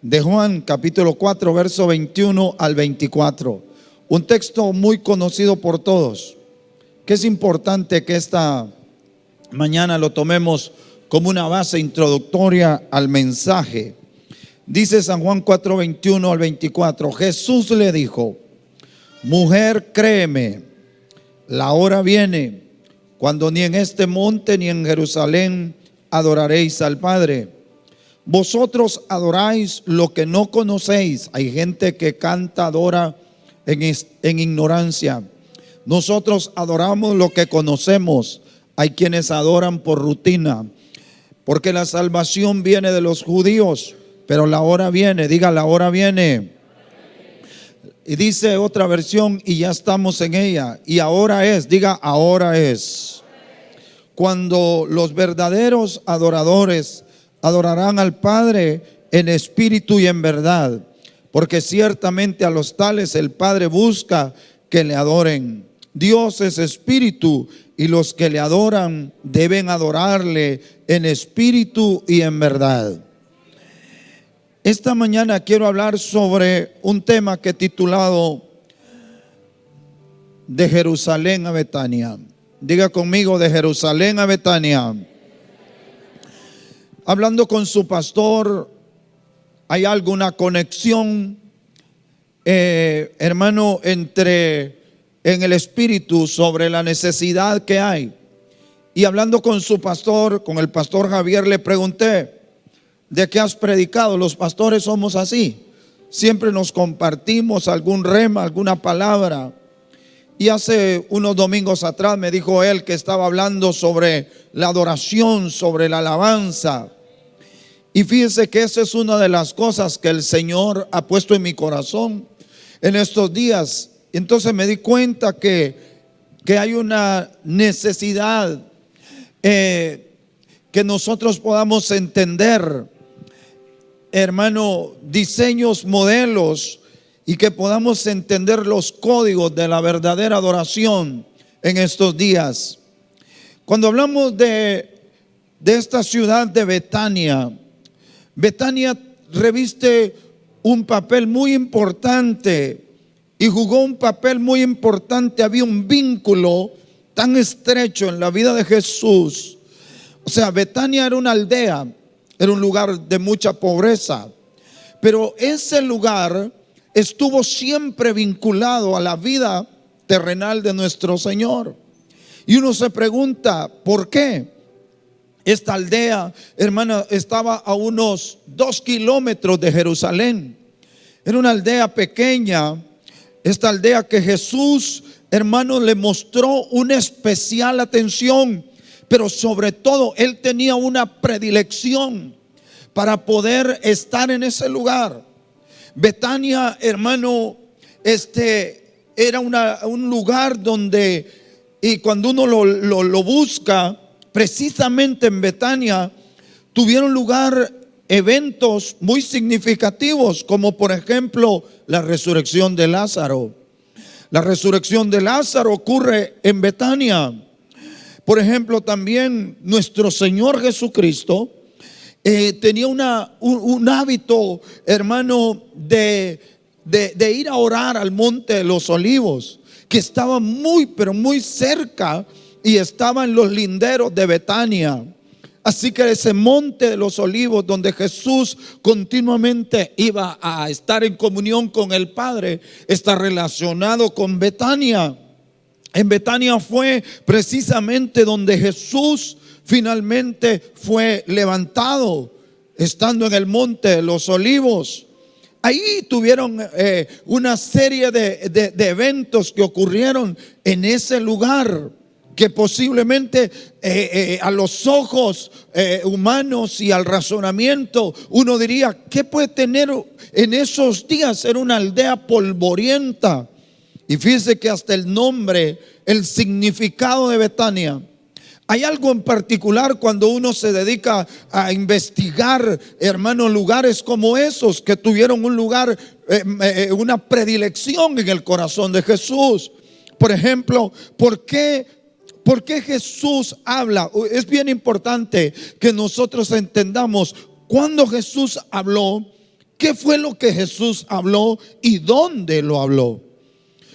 de Juan, capítulo 4, verso 21 al 24. Un texto muy conocido por todos, que es importante que esta mañana lo tomemos como una base introductoria al mensaje. Dice San Juan 4, 21 al 24. Jesús le dijo: mujer, créeme, la hora viene cuando ni en este monte ni en Jerusalén adoraréis al Padre. Vosotros adoráis lo que no conocéis. Hay gente que canta, adora en ignorancia. Nosotros adoramos lo que conocemos. Hay quienes adoran por rutina, porque la salvación viene de los judíos, pero la hora viene, diga, la hora viene. Y dice otra versión, y ya estamos en ella, y ahora es, diga, ahora es, cuando los verdaderos adoradores adorarán al Padre en espíritu y en verdad, porque ciertamente a los tales el Padre busca que le adoren. Dios es espíritu, y los que le adoran deben adorarle en espíritu y en verdad. Esta mañana quiero hablar sobre un tema que he titulado De Jerusalén a Betania. Diga conmigo, de Jerusalén a Betania. Hablando con su pastor, ¿hay alguna conexión, hermano, en el espíritu sobre la necesidad que hay? Y hablando con su pastor, con el pastor Javier, le pregunté: ¿de qué has predicado? Los pastores somos así, siempre nos compartimos algún rema, alguna palabra. Y hace unos domingos atrás me dijo él que estaba hablando sobre la adoración, sobre la alabanza. Y fíjese que esa es una de las cosas que el Señor ha puesto en mi corazón en estos días. Entonces me di cuenta que hay una necesidad que nosotros podamos entender, hermano, diseños, modelos, y que podamos entender los códigos de la verdadera adoración en estos días. Cuando hablamos de esta ciudad de Betania, Betania reviste un papel muy importante y jugó un papel muy importante. Había un vínculo tan estrecho en la vida de Jesús. O sea, Betania era una aldea, era un lugar de mucha pobreza, pero ese lugar estuvo siempre vinculado a la vida terrenal de nuestro Señor. Y uno se pregunta, ¿por qué? Esta aldea, hermana, estaba a unos 2 kilómetros de Jerusalén. Era una aldea pequeña. Esta aldea que Jesús, hermano, le mostró una especial atención, pero sobre todo Él tenía una predilección para poder estar en ese lugar. Betania, hermano, era un lugar donde, y cuando uno lo busca, precisamente en Betania tuvieron lugar eventos muy significativos, como por ejemplo la resurrección de Lázaro. La resurrección de Lázaro ocurre en Betania. Por ejemplo, también nuestro Señor Jesucristo tenía un hábito, hermano, de ir a orar al monte de los Olivos, que estaba muy, pero muy cerca, y estaba en los linderos de Betania. Así que ese monte de los Olivos, donde Jesús continuamente iba a estar en comunión con el Padre, está relacionado con Betania. En Betania fue precisamente donde Jesús finalmente fue levantado, estando en el monte de los Olivos. Ahí tuvieron una serie de eventos que ocurrieron en ese lugar, que posiblemente a los ojos humanos y al razonamiento uno diría: ¿qué puede tener en esos días? Era una aldea polvorienta. Y fíjese que hasta el nombre, el significado de Betania, hay algo en particular cuando uno se dedica a investigar, hermanos, lugares como esos que tuvieron un lugar, una predilección en el corazón de Jesús. Por ejemplo, ¿por qué Jesús habla? Es bien importante que nosotros entendamos, cuando Jesús habló, ¿Qué fue lo que Jesús habló y dónde lo habló?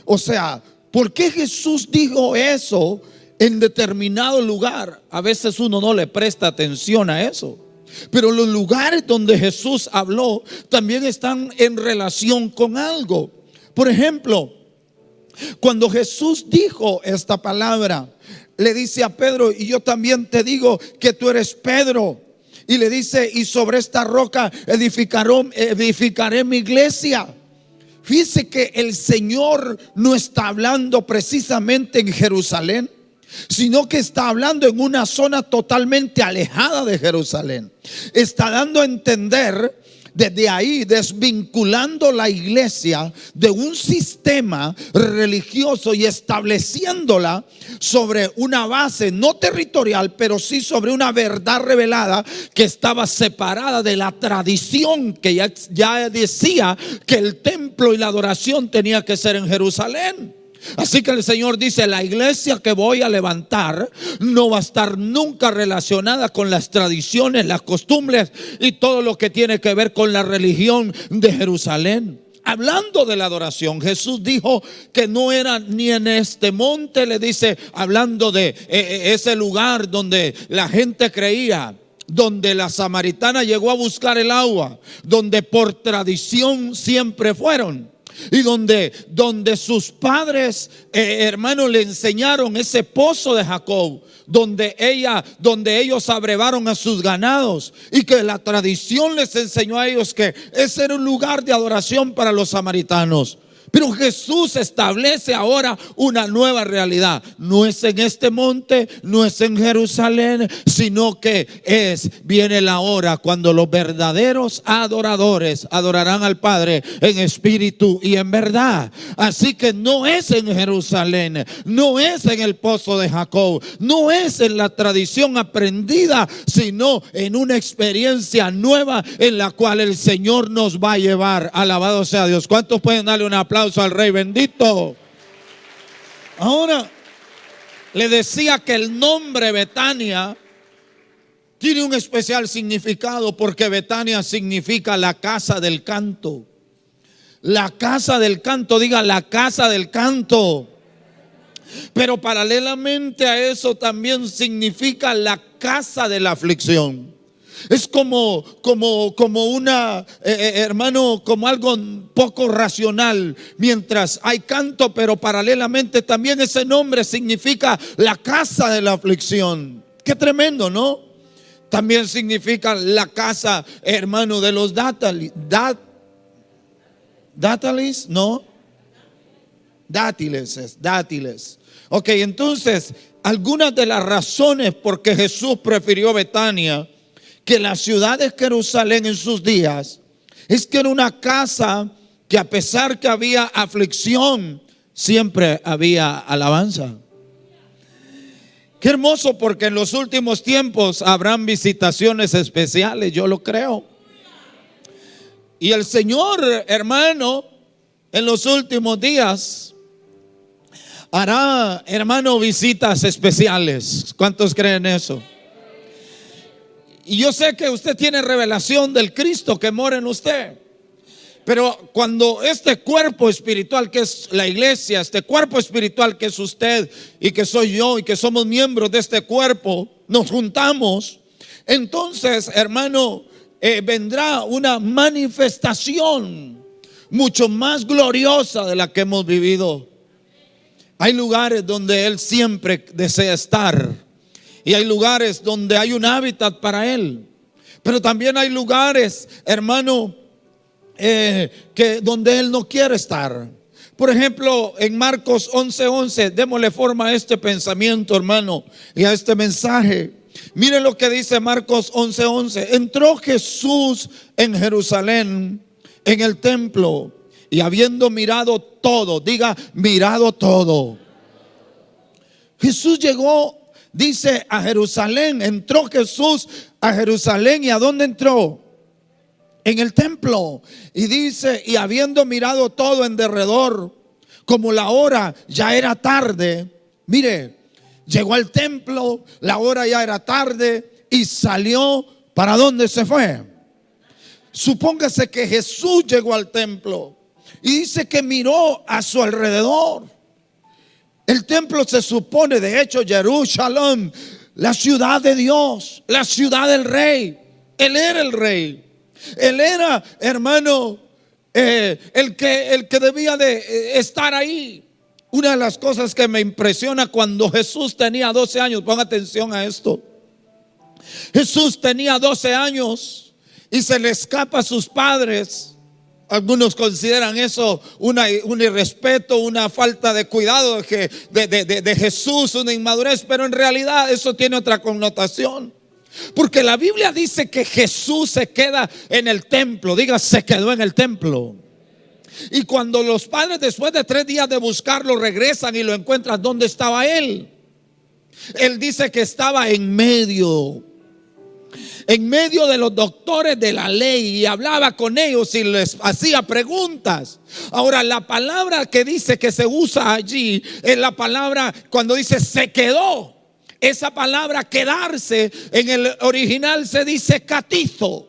O sea, ¿por qué Jesús dijo eso en determinado lugar? A veces uno no le presta atención a eso. Pero los lugares donde Jesús habló también están en relación con algo. Por ejemplo, cuando Jesús dijo esta palabra, le dice a Pedro: y yo también te digo que tú eres Pedro. Y le dice: y sobre esta roca edificaré mi iglesia. Fíjese que el Señor no está hablando precisamente en Jerusalén, sino que está hablando en una zona totalmente alejada de Jerusalén. Está dando a entender desde ahí, desvinculando la iglesia de un sistema religioso y estableciéndola sobre una base no territorial, pero sí sobre una verdad revelada que estaba separada de la tradición que ya decía que el templo y la adoración tenía que ser en Jerusalén. Así que el Señor dice: la iglesia que voy a levantar no va a estar nunca relacionada con las tradiciones, las costumbres y todo lo que tiene que ver con la religión de Jerusalén. Hablando de la adoración, Jesús dijo que no era ni en este monte, le dice, hablando de ese lugar donde la gente creía, donde la samaritana llegó a buscar el agua, donde por tradición siempre fueron. Y donde sus padres, hermanos, le enseñaron ese pozo de Jacob, donde ellos abrevaron a sus ganados, y que la tradición les enseñó a ellos que ese era un lugar de adoración para los samaritanos. Pero Jesús establece ahora una nueva realidad. No es en este monte, no es en Jerusalén, sino que viene la hora cuando los verdaderos adoradores adorarán al Padre en espíritu y en verdad. Así que no es en Jerusalén, no es en el pozo de Jacob, no es en la tradición aprendida, sino en una experiencia nueva en la cual el Señor nos va a llevar. Alabado sea Dios. ¿Cuántos pueden darle un aplauso al Rey bendito? Ahora, le decía que el nombre Betania tiene un especial significado, porque Betania significa la casa del canto. La casa del canto, diga, la casa del canto. Pero paralelamente a eso también significa la casa de la aflicción. Es como una, hermano, como algo poco racional. Mientras hay canto, pero paralelamente también ese nombre significa la casa de la aflicción. Qué tremendo, ¿no? También significa la casa, hermano, de los dátiles. ¿Dátiles? ¿No? Dátiles. Ok, entonces, algunas de las razones por que Jesús prefirió Betania que la ciudad de Jerusalén en sus días, es que era una casa que, a pesar que había aflicción, siempre había alabanza. Qué hermoso, porque en los últimos tiempos habrán visitaciones especiales, yo lo creo. Y el Señor, hermano, en los últimos días hará, hermano, visitas especiales. ¿Cuántos creen eso? Y yo sé que usted tiene revelación del Cristo que mora en usted. Pero cuando este cuerpo espiritual que es la iglesia, este cuerpo espiritual que es usted y que soy yo y que somos miembros de este cuerpo, nos juntamos, entonces, hermano, vendrá una manifestación mucho más gloriosa de la que hemos vivido. Hay lugares donde Él siempre desea estar. Y hay lugares donde hay un hábitat para Él. Pero también hay lugares, hermano, donde Él no quiere estar. Por ejemplo, en Marcos 11:11, démosle forma a este pensamiento, hermano, y a este mensaje. Miren lo que dice Marcos 11:11. Entró Jesús en Jerusalén, en el templo, y habiendo mirado todo, diga, mirado todo. Jesús llegó, dice, a Jerusalén. Entró Jesús a Jerusalén. ¿Y a dónde entró? En el templo. Y dice, y habiendo mirado todo en derredor, como la hora ya era tarde. Mire, llegó al templo, la hora ya era tarde, y salió. ¿Para dónde se fue? supóngase que Jesús llegó al templo y dice que miró a su alrededor. El templo se supone, de hecho, Jerusalén, la ciudad de Dios, la ciudad del rey. Él era el rey. Él era, hermano, el que debía de estar ahí. Una de las cosas que me impresiona cuando Jesús tenía 12 años, ponga atención a esto. Jesús tenía 12 años y se le escapa a sus padres. Algunos consideran eso un irrespeto, una falta de cuidado de Jesús, una inmadurez, pero en realidad eso tiene otra connotación. Porque la Biblia dice que Jesús se queda en el templo. Diga, se quedó en el templo. Y cuando los padres, después de 3 días de buscarlo, regresan y lo encuentran, ¿dónde estaba él? Él dice que estaba en medio de los doctores de la ley, y hablaba con ellos y les hacía preguntas. Ahora, la palabra que dice que se usa allí es la palabra cuando dice se quedó. Esa palabra quedarse en el original se dice catizo.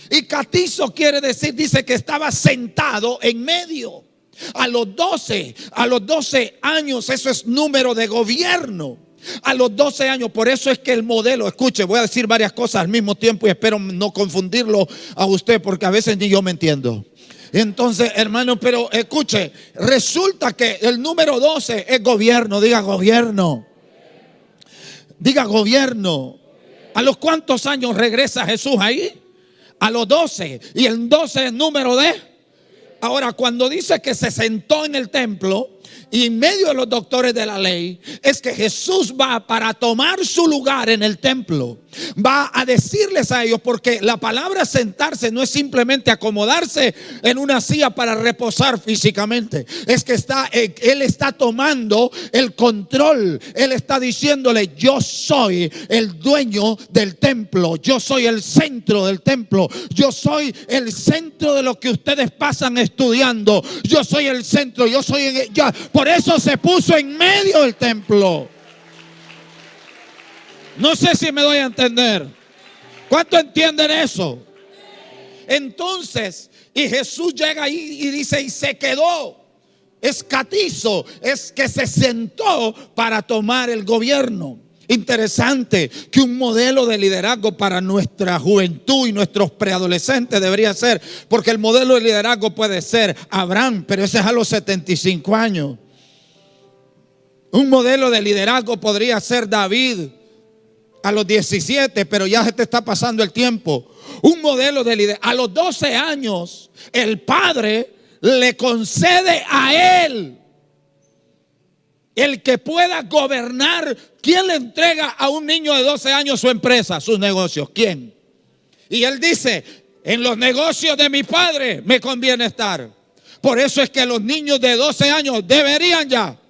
Y catizo quiere decir, dice que estaba sentado en medio. A los 12 años, eso es número de gobierno. A los 12 años, por eso es que el modelo, escuche, voy a decir varias cosas al mismo tiempo y espero no confundirlo a usted, porque a veces ni yo me entiendo. Entonces, hermano, pero escuche, resulta que el número 12 es gobierno. Diga gobierno. Diga gobierno. ¿A los cuántos años regresa Jesús ahí? A los 12. Y el 12 es número de. Ahora, cuando dice que se sentó en el templo y en medio de los doctores de la ley, es que Jesús va para tomar su lugar en el templo. Va a decirles a ellos, porque la palabra sentarse no es simplemente acomodarse en una silla para reposar físicamente. Es que Él está tomando el control. Él está diciéndole, yo soy el dueño del templo. Yo soy el centro del templo. Yo soy el centro de lo que ustedes pasan estudiando. Yo soy el centro. Por eso se puso en medio del templo. No sé si me doy a entender. ¿Cuánto entienden eso? Entonces, y Jesús llega ahí y dice, y se quedó. Es catizo, es que se sentó para tomar el gobierno. Interesante que un modelo de liderazgo para nuestra juventud y nuestros preadolescentes debería ser, porque el modelo de liderazgo puede ser Abraham, pero ese es a los 75 años. Un modelo de liderazgo podría ser David a los 17, pero ya se te está pasando el tiempo. Un modelo de liderazgo. A los 12 años, el padre le concede a él el que pueda gobernar. ¿Quién le entrega a un niño de 12 años su empresa, sus negocios? ¿Quién? Y él dice, en los negocios de mi padre me conviene estar. Por eso es que los niños de 12 años deberían ya.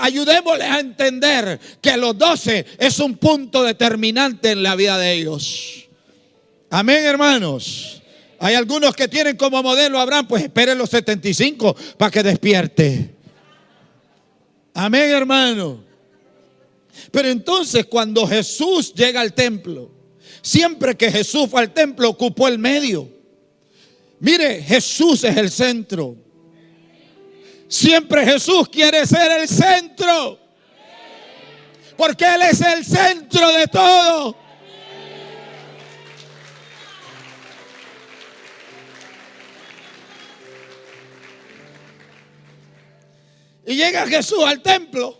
Ayudémosles a entender que los 12 es un punto determinante en la vida de ellos. Amén, hermanos. Hay algunos que tienen como modelo a Abraham, pues esperen los 75 para que despierte. Amén, hermano. Pero entonces cuando Jesús llega al templo, siempre que Jesús fue al templo ocupó el medio. Mire, Jesús es el centro. Siempre Jesús quiere ser el centro, porque Él es el centro de todo. Y llega Jesús al templo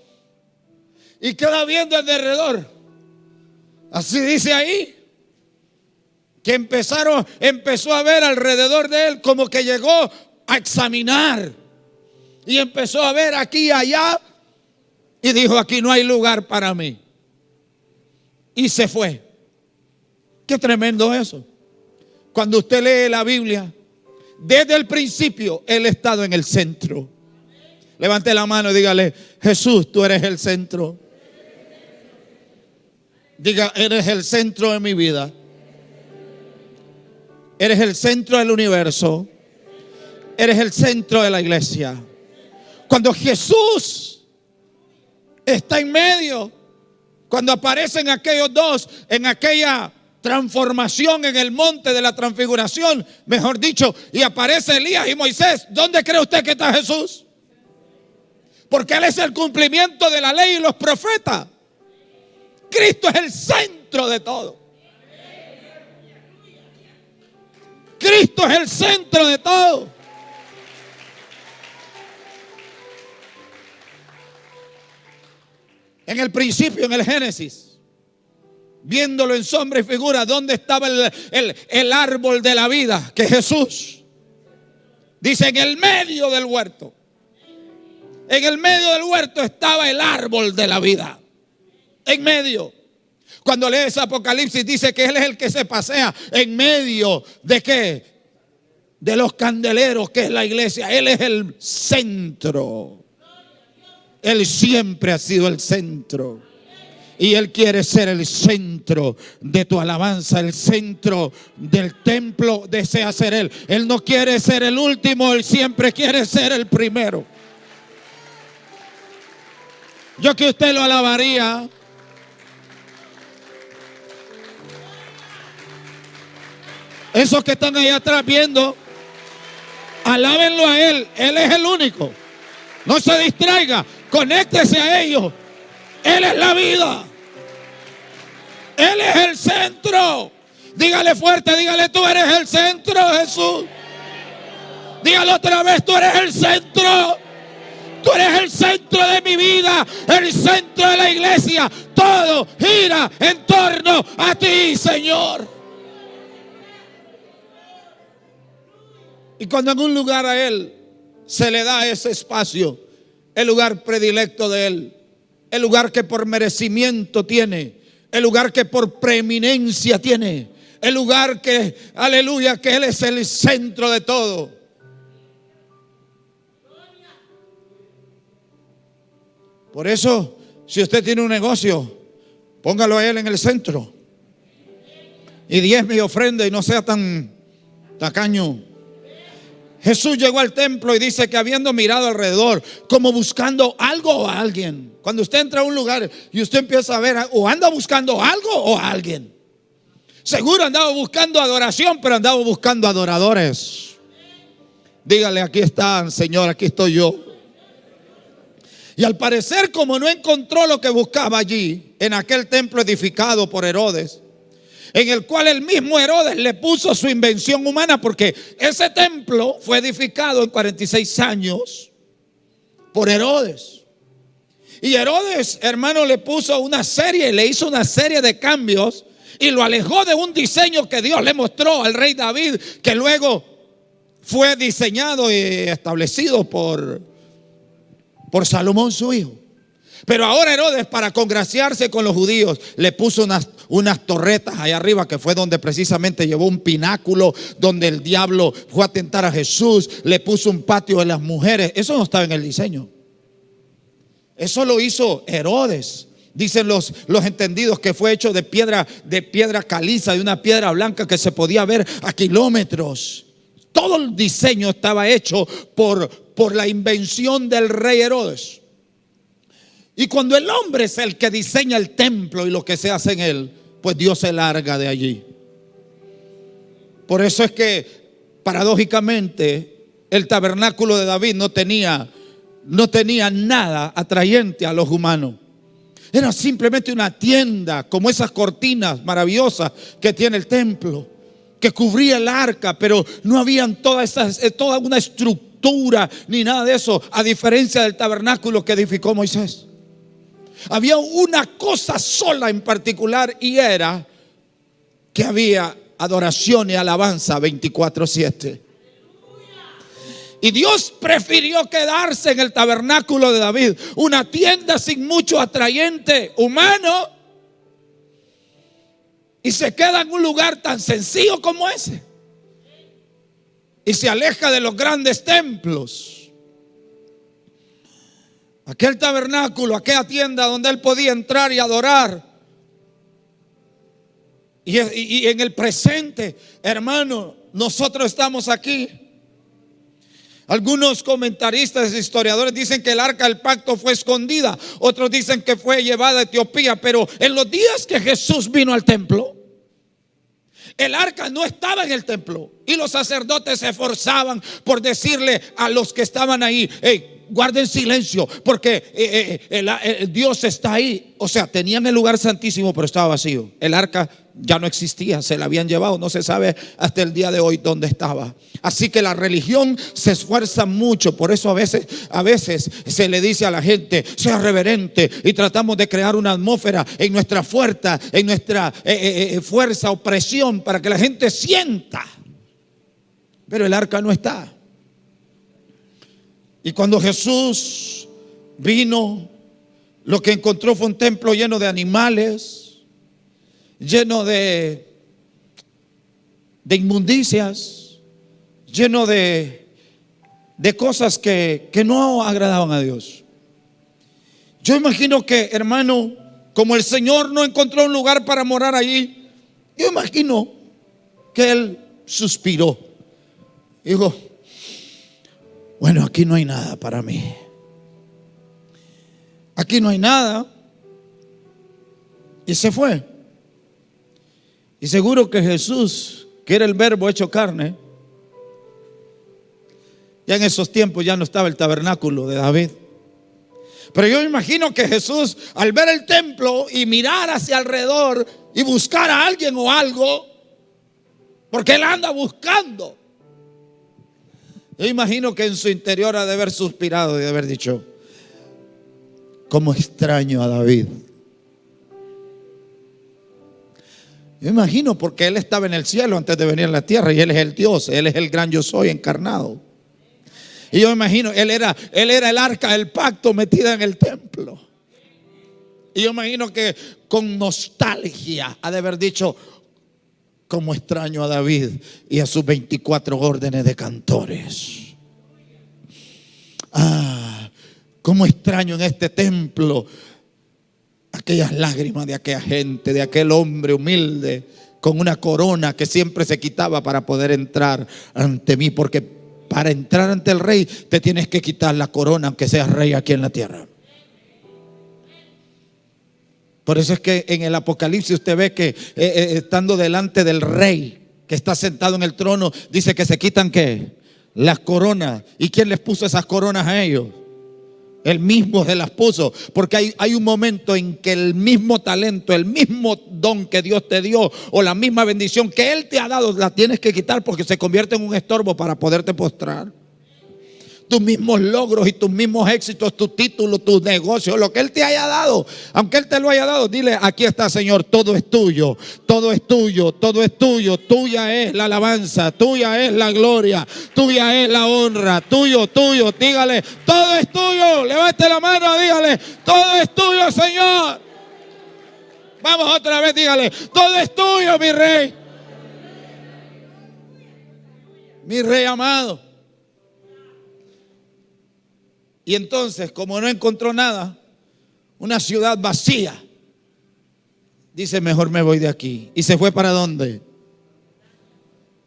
y queda viendo alrededor. Así dice ahí, que empezó a ver alrededor de él, como que llegó a examinar. Y empezó a ver aquí y allá y dijo, aquí no hay lugar para mí. Y se fue. Qué tremendo eso. Cuando usted lee la Biblia, desde el principio Él ha estado en el centro. Levante la mano y dígale, Jesús, tú eres el centro. Diga, eres el centro de mi vida. Eres el centro del universo. Eres el centro de la iglesia. Cuando Jesús está en medio, cuando aparecen aquellos dos en aquella transformación en el monte de la transfiguración, mejor dicho, y aparece Elías y Moisés, ¿dónde cree usted que está Jesús? Porque Él es el cumplimiento de la ley y los profetas. Cristo es el centro de todo. Cristo es el centro de todo. En el principio, en el Génesis, viéndolo en sombra y figura, ¿dónde estaba el árbol de la vida? Que Jesús dice, en el medio del huerto. En el medio del huerto estaba el árbol de la vida. En medio. Cuando lees Apocalipsis dice que Él es el que se pasea en medio de ¿qué? De los candeleros, que es la iglesia. Él es el centro. Él siempre ha sido el centro. Y Él quiere ser el centro de tu alabanza, el centro del templo desea ser Él. Él no quiere ser el último, Él siempre quiere ser el primero. Yo que usted lo alabaría. Esos que están allá atrás viendo, alábenlo a Él. Él es el único. No se distraiga. Conéctese a ellos. Él es la vida. Él es el centro. Dígale fuerte, dígale, tú eres el centro, Jesús. Dígalo otra vez, tú eres el centro. Tú eres el centro de mi vida, el centro de la iglesia. Todo gira en torno a ti, Señor. Y cuando en un lugar a Él se le da ese espacio, el lugar predilecto de Él, el lugar que por merecimiento tiene, el lugar que por preeminencia tiene, el lugar que, aleluya, que Él es el centro de todo. Por eso, si usted tiene un negocio, póngalo a Él en el centro. Y diezme y ofrenda y no sea tan tacaño. Jesús llegó al templo y dice que habiendo mirado alrededor, como buscando algo o a alguien. Cuando usted entra a un lugar y usted empieza a ver, o anda buscando algo o a alguien. Seguro andaba buscando adoración, pero andaba buscando adoradores. Dígale, aquí están, Señor, aquí estoy yo. Y al parecer, como no encontró lo que buscaba allí, en aquel templo edificado por Herodes, en el cual el mismo Herodes le puso su invención humana, porque ese templo fue edificado en 46 años por Herodes. Y Herodes, hermano, le puso una serie, le hizo una serie de cambios y lo alejó de un diseño que Dios le mostró al rey David, que luego fue diseñado y establecido por Salomón, su hijo. Pero ahora Herodes, para congraciarse con los judíos, le puso unas torretas allá arriba, que fue donde precisamente llevó un pináculo donde el diablo fue a tentar a Jesús. Le puso un patio de las mujeres. Eso no estaba en el diseño. Eso lo hizo Herodes. Dicen los entendidos que fue hecho de piedra caliza, de una piedra blanca que se podía ver a kilómetros. Todo el diseño estaba hecho por la invención del rey Herodes. Y cuando el hombre es el que diseña el templo y lo que se hace en él, pues Dios se larga de allí. Por eso es que paradójicamente el tabernáculo de David no tenía nada atrayente a los humanos. Era simplemente una tienda, como esas cortinas maravillosas que tiene el templo, que cubría el arca, pero no habían toda una estructura ni nada de eso, a diferencia del tabernáculo que edificó Moisés. Había una cosa sola en particular, y era que había adoración y alabanza 24/7. Y Dios prefirió quedarse en el tabernáculo de David, una tienda sin mucho atrayente humano, y se queda en un lugar tan sencillo como ese, y se aleja de los grandes templos. Aquel tabernáculo, aquella tienda donde él podía entrar y adorar. Y en el presente, hermano, nosotros estamos aquí. Algunos comentaristas e historiadores dicen que el arca del pacto fue escondida. Otros dicen que fue llevada a Etiopía. Pero en los días que Jesús vino al templo, El arca no estaba en el templo y los sacerdotes se esforzaban por decirle a los que estaban ahí: hey, guarden silencio porque Dios está ahí. O sea, tenían el lugar santísimo, pero estaba vacío. El arca ya no existía, se la habían llevado. No se sabe hasta el día de hoy dónde estaba. Así que la religión se esfuerza mucho. Por eso a veces se le dice a la gente: sea reverente, y tratamos de crear una atmósfera en nuestra fuerza, opresión, para que la gente sienta. Pero el arca no está. Y cuando Jesús vino, lo que encontró fue un templo lleno de animales, lleno de inmundicias, lleno de cosas que no agradaban a Dios. Yo imagino que, hermano, como el Señor no encontró un lugar para morar allí, yo imagino que Él suspiró. Dijo: bueno, aquí no hay nada para mí. Aquí no hay nada. Y se fue. Y seguro que Jesús, que era el Verbo hecho carne, ya en esos tiempos ya no estaba el tabernáculo de David. Pero yo me imagino que Jesús, al ver el templo y mirar hacia alrededor y buscar a alguien o algo, porque Él anda buscando, yo imagino que en su interior ha de haber suspirado y de haber dicho: cómo extraño a David. Yo imagino, porque Él estaba en el cielo antes de venir a la tierra, y Él es el Dios, Él es el gran yo soy encarnado. Y yo me imagino, Él era el arca del pacto metida en el templo. Y yo imagino que con nostalgia ha de haber dicho: cómo extraño a David y a sus 24 órdenes de cantores. Cómo extraño en este templo aquellas lágrimas de aquella gente, de aquel hombre humilde con una corona que siempre se quitaba para poder entrar ante mí. Porque para entrar ante el rey te tienes que quitar la corona, aunque seas rey aquí en la tierra. Por eso es que en el Apocalipsis usted ve que estando delante del rey que está sentado en el trono, dice que se quitan ¿qué? Las coronas. ¿Y quién les puso esas coronas a ellos? Él mismo se las puso. Porque hay un momento en que el mismo talento, el mismo don que Dios te dio, o la misma bendición que Él te ha dado, la tienes que quitar, porque se convierte en un estorbo para poderte postrar. Tus mismos logros y tus mismos éxitos, tus títulos, tus negocios, lo que Él te haya dado, aunque Él te lo haya dado, dile: aquí está, Señor, todo es tuyo, todo es tuyo, todo es tuyo. Tuya es la alabanza, tuya es la gloria, tuya es la honra, tuyo. Dígale: todo es tuyo. Levante la mano, dígale: todo es tuyo, Señor. Vamos otra vez, dígale: todo es tuyo, mi rey. Mi rey amado. Y entonces, como no encontró nada, una ciudad vacía, dice: mejor me voy de aquí. ¿Y se fue para dónde?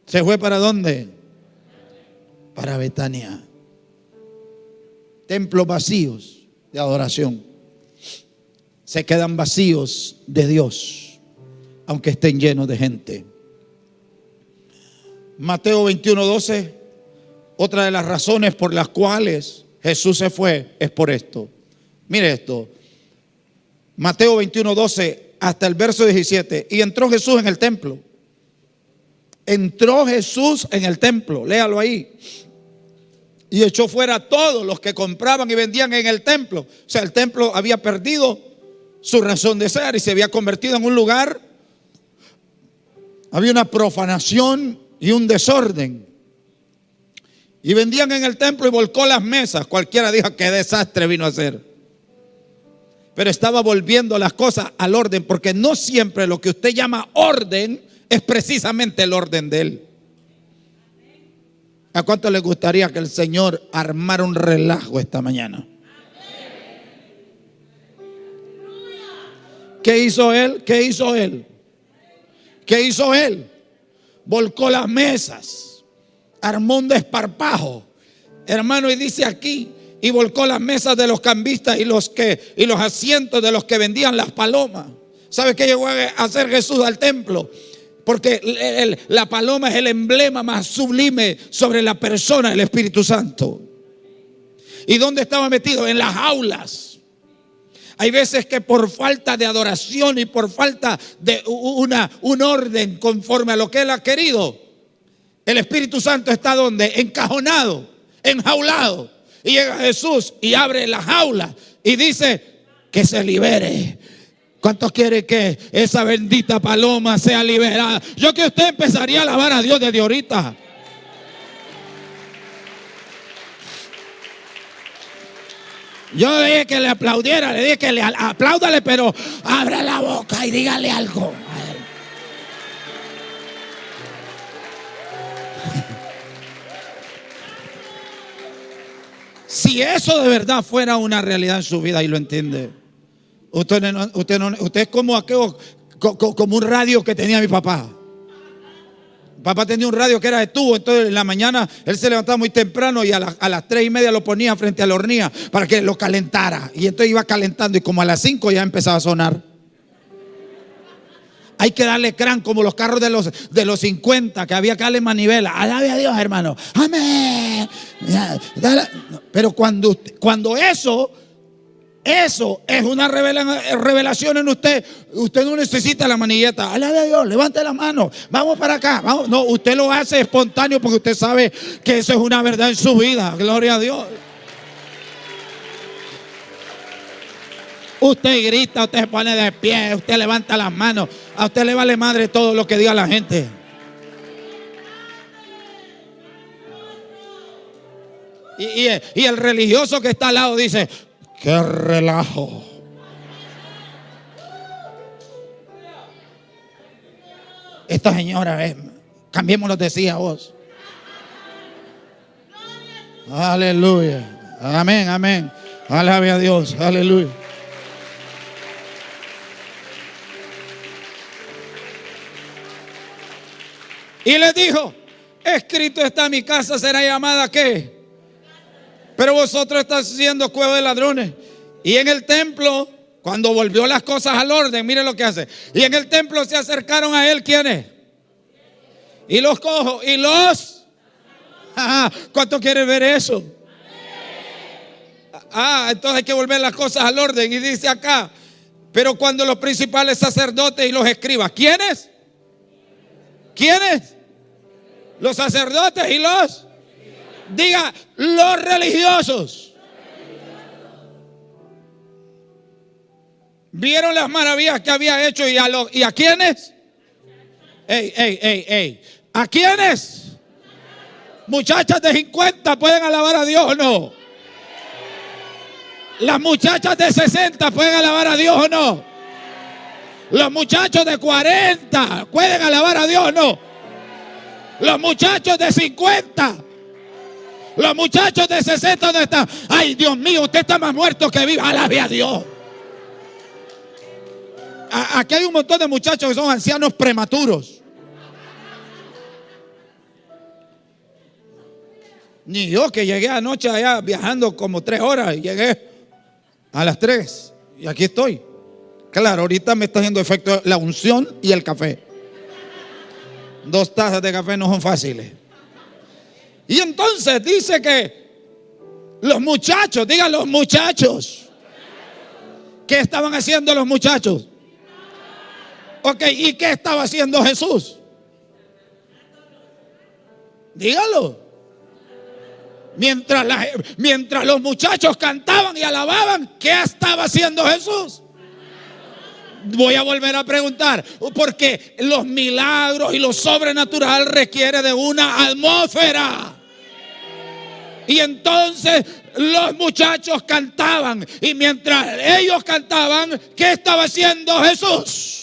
¿Se fue para dónde? Para Betania. Templos vacíos de adoración se quedan vacíos de Dios, aunque estén llenos de gente. Mateo 21:12, otra de las razones por las cuales Jesús se fue es por esto. Mire esto. Mateo 21:12 hasta el verso 17. Y entró Jesús en el templo. Entró Jesús en el templo. Léalo ahí. Y echó fuera a todos los que compraban y vendían en el templo. O sea, el templo había perdido su razón de ser y se había convertido en un lugar. Había una profanación y un desorden. Y vendían en el templo y volcó las mesas. Cualquiera dijo: qué desastre vino a hacer. Pero estaba volviendo las cosas al orden, porque no siempre lo que usted llama orden es precisamente el orden de Él. ¿A cuánto le gustaría que el Señor armara un relajo esta mañana? ¿Qué hizo Él? ¿Qué hizo Él? ¿Qué hizo Él? Volcó las mesas. Armó un desparpajo, hermano, y dice aquí: y volcó las mesas de los cambistas y los asientos de los que vendían las palomas. ¿Sabe qué llegó a hacer Jesús al templo? Porque la paloma es el emblema más sublime sobre la persona del Espíritu Santo. ¿Y dónde estaba metido? En las jaulas. Hay veces que por falta de adoración y por falta de un orden conforme a lo que Él ha querido, el Espíritu Santo está donde? Encajonado, enjaulado. Y llega Jesús y abre la jaula y dice que se libere. ¿Cuántos quieren que esa bendita paloma sea liberada? Yo que usted empezaría a alabar a Dios desde ahorita. Yo le dije que le aplaudiera, le dije que le apláudale, pero abra la boca y dígale algo a él. Si eso de verdad fuera una realidad en su vida y lo entiende, usted es como aquello, como un radio que tenía mi papá. Mi papá tenía un radio que era de tubo, entonces en la mañana él se levantaba muy temprano y a las 3:30 lo ponía frente a la hornilla para que lo calentara. Y entonces iba calentando y como a las 5 ya empezaba a sonar. Hay que darle crán como los carros de los 50, que había que darle manivela. Alabe a Dios, hermano. Amén. Pero cuando eso es una revelación en usted no necesita la manilleta. Alabe a Dios, levante la mano, vamos para acá, vamos. No, usted lo hace espontáneo porque usted sabe que eso es una verdad en su vida. Gloria a Dios. Usted grita, usted se pone de pie, usted levanta las manos. A usted le vale madre todo lo que diga la gente. Y el religioso que está al lado dice: ¡qué relajo! Esta señora, cambiémoslo de sí a vos. Aleluya. Amén, amén. Alabe a Dios. Aleluya. Y les dijo: escrito está, mi casa será llamada ¿qué? Pero vosotros estáis siendo cueva de ladrones. Y en el templo, cuando volvió las cosas al orden, miren lo que hace. Y en el templo se acercaron a él, ¿quiénes? Y los cojos y los... ¿Cuánto quieren ver eso? Entonces hay que volver las cosas al orden. Y dice acá: pero cuando los principales sacerdotes y los escribas, ¿quiénes? ¿Quiénes? Los sacerdotes y los... Diga, los religiosos. Vieron las maravillas que había hecho y a quiénes. ¿A quiénes? Muchachas de 50 pueden alabar a Dios o no. Las muchachas de 60 pueden alabar a Dios o no. Los muchachos de 40 pueden alabar a Dios o no. Los muchachos de 50. Los muchachos de 60, ¿dónde están? Ay, Dios mío, usted está más muerto que vivo. Alabe a Dios. Aquí hay un montón de muchachos que son ancianos prematuros. Ni yo, que llegué anoche allá viajando como 3 horas y llegué a las 3 y aquí estoy. Claro, ahorita me está haciendo efecto la unción y el café. 2 tazas de café no son fáciles. Y entonces dice que los muchachos, digan los muchachos. ¿Qué estaban haciendo los muchachos? Ok, ¿y qué estaba haciendo Jesús? Dígalo. Mientras los muchachos cantaban y alababan, ¿qué estaba haciendo Jesús? Voy a volver a preguntar, porque los milagros y lo sobrenatural requiere de una atmósfera. Y entonces los muchachos cantaban, y mientras ellos cantaban, ¿qué estaba haciendo Jesús?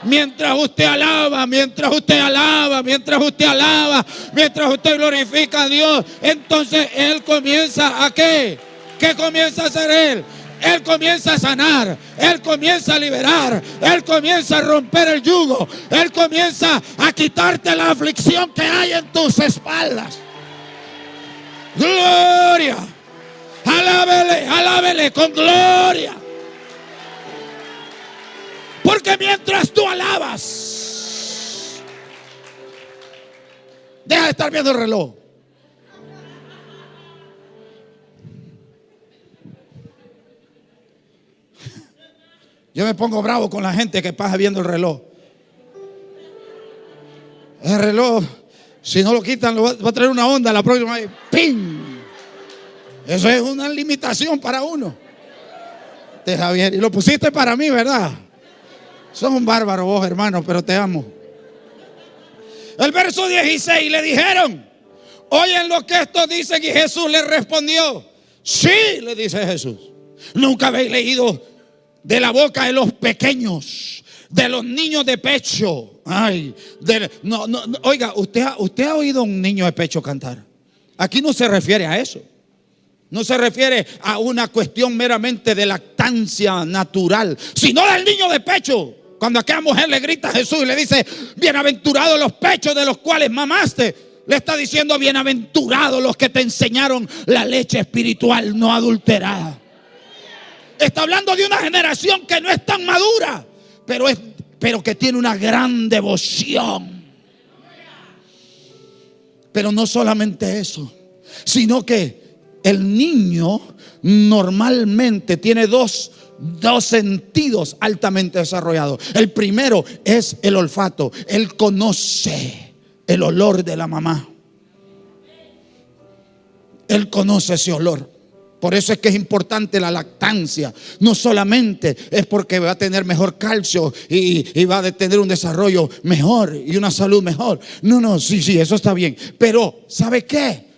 Mientras usted alaba, mientras usted alaba, mientras usted alaba, mientras usted glorifica a Dios, entonces Él comienza ¿a qué? ¿Qué comienza a hacer Él? Él comienza a sanar, Él comienza a liberar, Él comienza a romper el yugo, Él comienza a quitarte la aflicción que hay en tus espaldas. Gloria, alábele, alábele con gloria. Porque mientras tú alabas, Deja de estar viendo el reloj. Yo me pongo bravo con la gente que pasa viendo el reloj. El reloj, si no lo quitan, va a traer una onda la próxima vez. ¡Pim! Eso es una limitación para uno. Javier, y lo pusiste para mí, ¿verdad? Sos un bárbaro vos, hermano, pero te amo. El verso 16, le dijeron: oyen lo que estos dicen. Y Jesús le respondió: sí, le dice Jesús. Nunca habéis leído de la boca de los pequeños, de los niños de pecho. Ay, no, oiga, usted ha oído a un niño de pecho cantar. Aquí no se refiere a eso. No se refiere a una cuestión meramente de lactancia natural, sino del niño de pecho. Cuando aquella mujer le grita a Jesús y le dice: bienaventurados los pechos de los cuales mamaste, le está diciendo: bienaventurados los que te enseñaron la leche espiritual no adulterada. Está hablando de una generación que no es tan madura, pero que tiene una gran devoción. Pero no solamente eso, sino que el niño normalmente tiene dos sentidos altamente desarrollados. El primero es el olfato. Él conoce el olor de la mamá. Él conoce ese olor. Por eso es que es importante la lactancia. No solamente es porque va a tener mejor calcio y va a tener un desarrollo mejor y una salud mejor. No, sí, eso está bien. Pero ¿sabe qué?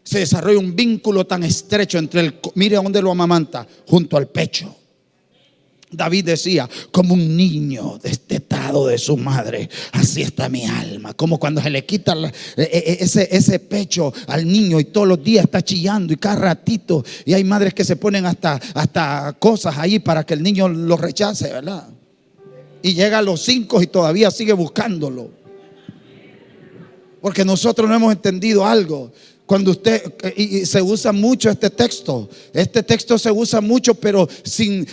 Se desarrolla un vínculo tan estrecho entre mire a dónde lo amamanta, junto al pecho. David decía: como un niño destetado de su madre, así está mi alma. Como cuando se le quita ese pecho al niño y todos los días está chillando y cada ratito. Y hay madres que se ponen hasta cosas ahí para que el niño lo rechace, ¿verdad? Y llega a los 5 y todavía sigue buscándolo. Porque nosotros no hemos entendido algo. Cuando y se usa mucho este texto se usa mucho, pero sin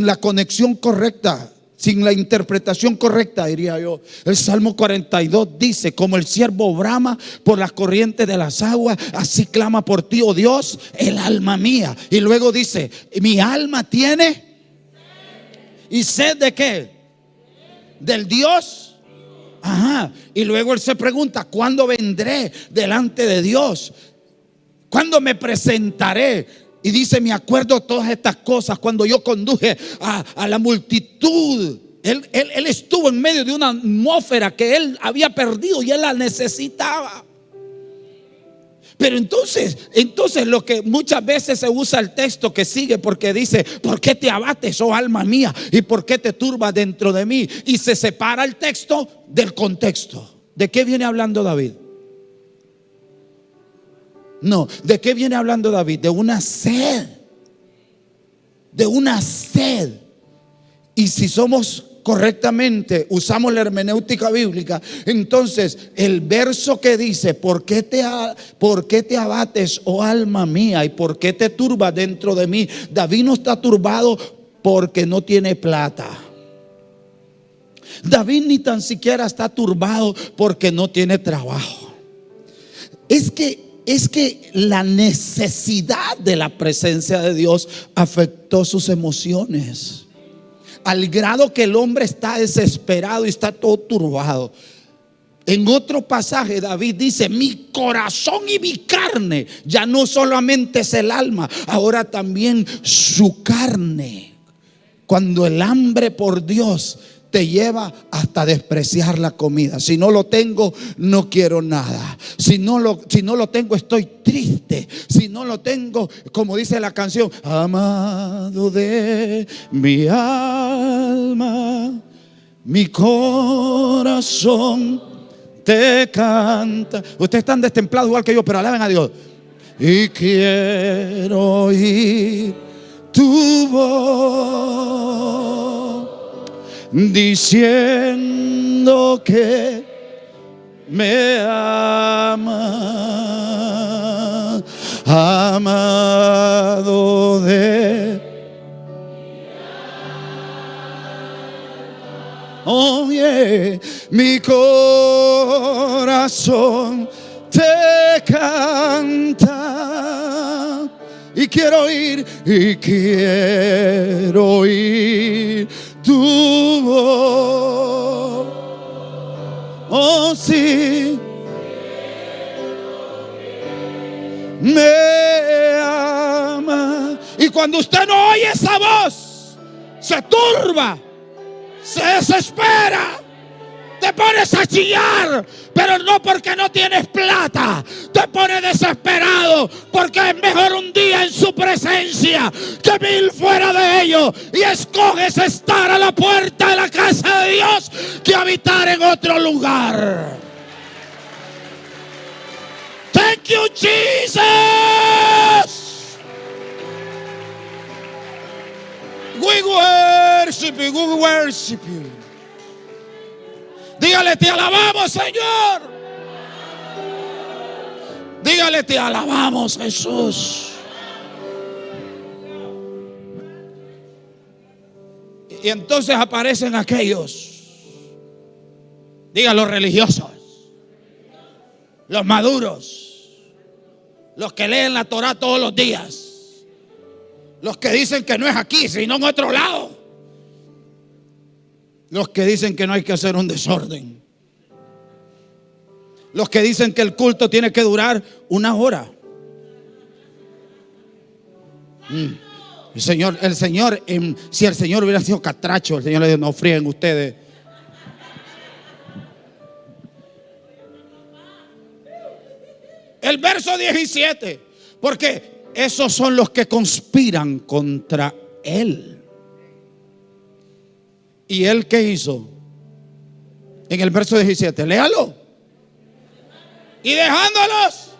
la conexión correcta, sin la interpretación correcta, diría yo. El Salmo 42 dice: como el ciervo brama por las corrientes de las aguas, así clama por ti, oh Dios, el alma mía. Y luego dice: mi alma tiene ¿y sed de qué? Del Dios. Ajá. Y luego él se pregunta: ¿cuándo vendré delante de Dios? ¿Cuándo me presentaré? Y dice: me acuerdo todas estas cosas cuando yo conduje a la multitud. Él estuvo en medio de una atmósfera que él había perdido y él la necesitaba. Pero entonces lo que muchas veces se usa el texto que sigue, porque dice: ¿por qué te abates, oh alma mía? ¿Y por qué te turbas dentro de mí? Y se separa el texto del contexto. ¿De qué viene hablando David? No, ¿de qué viene hablando David? De una sed. De una sed. Y si somos correctamente, usamos la hermenéutica bíblica, entonces el verso que dice: ¿por qué te abates, oh alma mía? ¿Y por qué te turbas dentro de mí? David no está turbado porque no tiene plata. David ni tan siquiera está turbado porque no tiene trabajo. Es que la necesidad de la presencia de Dios afectó sus emociones, al grado que el hombre está desesperado y está todo turbado. En otro pasaje David dice: mi corazón y mi carne, ya no solamente es el alma, ahora también su carne. Cuando el hambre por Dios te lleva hasta despreciar la comida. Si no lo tengo, no quiero nada. Si no lo tengo, estoy triste. Si no lo tengo, como dice la canción: amado de mi alma, mi corazón te canta. Ustedes están destemplados igual que yo, pero alaben a Dios. Y quiero oír tu voz diciendo que me ama, amado de mi corazón canta y quiero oír tu voz. Oh, sí, me ama. Y cuando usted no oye esa voz, se turba, se desespera, te pones a chillar, pero no porque no tienes plata, te pones desesperado porque es mejor un día en su presencia que 1000 fuera de ellos, y escoges estar a la puerta de la casa de Dios que habitar en otro lugar. Thank you, Jesus. We worship you. Dígale, te alabamos, Señor. Dígale, te alabamos, Jesús. Y entonces aparecen aquellos, digan, los religiosos, los maduros, los que leen la Torah todos los días, los que dicen que no es aquí, sino en otro lado, los que dicen que no hay que hacer un desorden, los que dicen que el culto tiene que durar 1 hora. El Señor, si el Señor hubiera sido catracho, el Señor le dijo, no frieguen ustedes. El verso 17, porque esos son los que conspiran contra Él. ¿Y Él qué hizo? En el verso 17, léalo. Y dejándolos.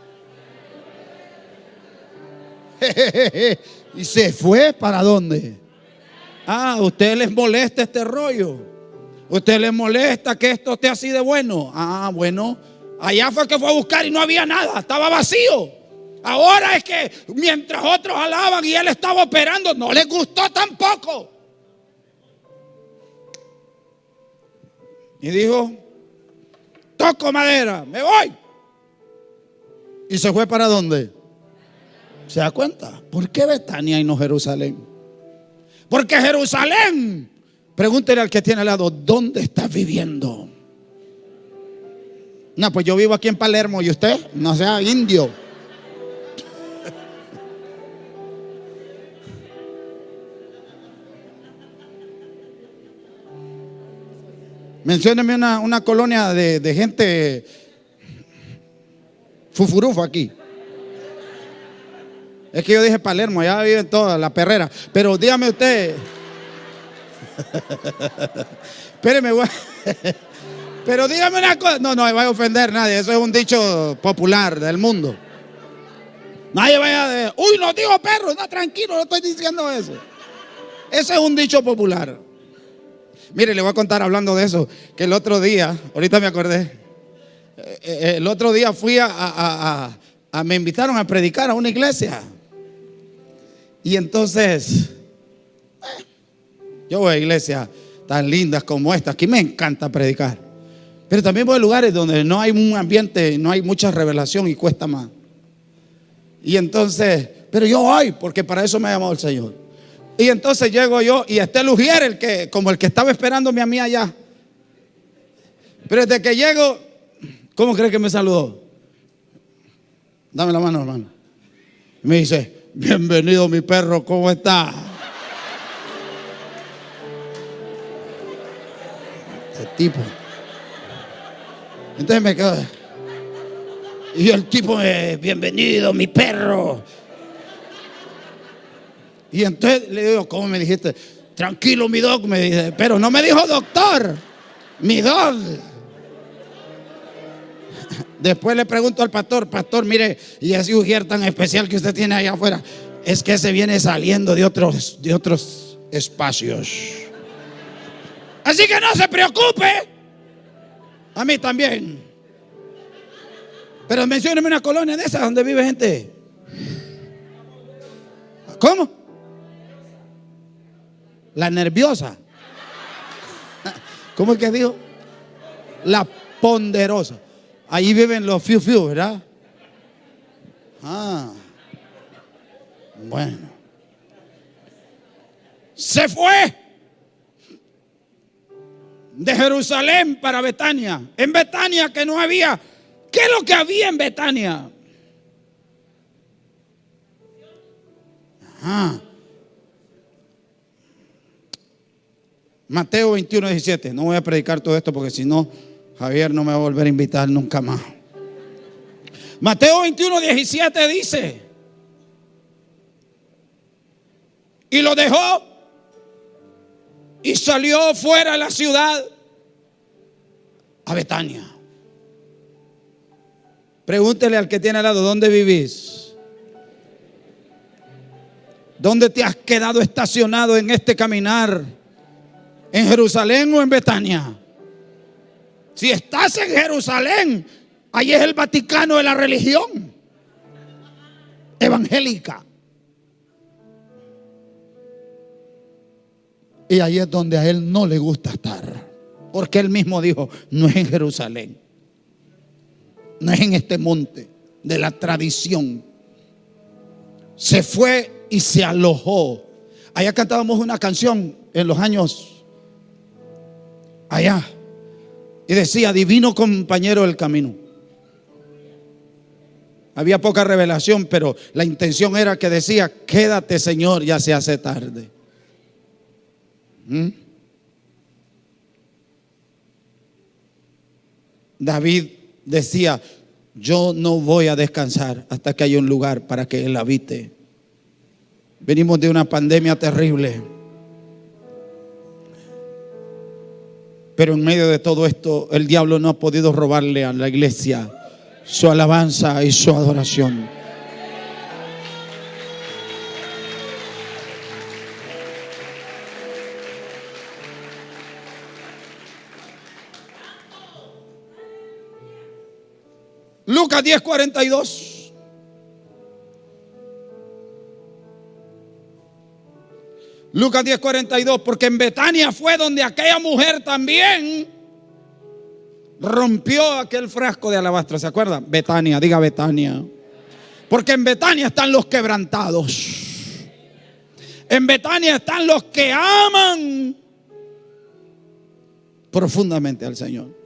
Y se fue, ¿para dónde? Ah, a ustedes les molesta este rollo. A ustedes les molesta que esto esté así de bueno. Ah, bueno. Allá fue que fue a buscar y no había nada, estaba vacío. Ahora es que mientras otros alaban y Él estaba operando, no les gustó tampoco. Y dijo, toco madera, me voy. ¿Y se fue para dónde? ¿Se da cuenta? ¿Por qué Betania y no Jerusalén? Porque Jerusalén, pregúntele al que tiene al lado, ¿dónde estás viviendo? No, pues yo vivo aquí en Palermo. ¿Y usted? No sea indio. Mencióneme una colonia de gente fufurufa aquí. Es que yo dije Palermo, allá viven todas, la perrera. Pero dígame usted. Espéreme, güey. Pero dígame una cosa. No vaya a ofender a nadie. Eso es un dicho popular del mundo. Nadie vaya a decir, uy, no digo perro. No, tranquilo, no estoy diciendo eso. Ese es un dicho popular. Mire, le voy a contar hablando de eso, que el otro día, ahorita me acordé, el otro día fui me invitaron a predicar a una iglesia. Y entonces, yo voy a iglesias tan lindas como esta. Aquí me encanta predicar. Pero también voy a lugares donde no hay un ambiente, no hay mucha revelación y cuesta más. Y entonces, pero yo voy, porque para eso me ha llamado el Señor. Y entonces llego yo y está el Ujier, como el que estaba esperándome a mí allá. Pero desde que llego, ¿cómo cree que me saludó? Dame la mano, hermano. Me dice, bienvenido mi perro, ¿cómo está? El tipo. Entonces me quedo. Y el tipo, bienvenido mi perro. Y entonces le digo, ¿cómo me dijiste? Tranquilo, mi dog, me dice. Pero no me dijo doctor, mi dog. Después le pregunto al pastor, mire, y ese Ujier tan especial que usted tiene allá afuera, es que se viene saliendo de otros espacios. Así que no se preocupe. A mí también. Pero mencióneme una colonia de esas donde vive gente. ¿Cómo? La nerviosa. ¿Cómo es que dijo? La ponderosa. Ahí viven los fiu, ¿verdad? Ah, bueno. Se fue de Jerusalén para Betania. En Betania que no había. ¿Qué es lo que había en Betania? Ajá. Mateo 21:17. No voy a predicar todo esto porque si no, Javier no me va a volver a invitar nunca más. Mateo 21:17 dice: y lo dejó y salió fuera de la ciudad a Betania. Pregúntele al que tiene al lado: ¿dónde vivís? ¿Dónde te has quedado estacionado en este caminar? ¿En Jerusalén o en Betania? Si estás en Jerusalén, ahí es el Vaticano de la religión evangélica. Y ahí es donde a él no le gusta estar. Porque él mismo dijo: no es en Jerusalén, no es en este monte de la tradición. Se fue y se alojó. Allá cantábamos una canción en los años allá y decía: divino compañero del camino. Había poca revelación, pero la intención era que decía: quédate, Señor, ya se hace tarde. David decía: yo no voy a descansar hasta que haya un lugar para que Él habite. Venimos de una pandemia terrible, pero en medio de todo esto el diablo no ha podido robarle a la iglesia su alabanza y su adoración. Lucas 10:42. Lucas 10:42. Porque en Betania fue donde aquella mujer también rompió aquel frasco de alabastro. ¿Se acuerdan? Betania, diga Betania. Porque en Betania están los quebrantados. En Betania están los que aman profundamente al Señor.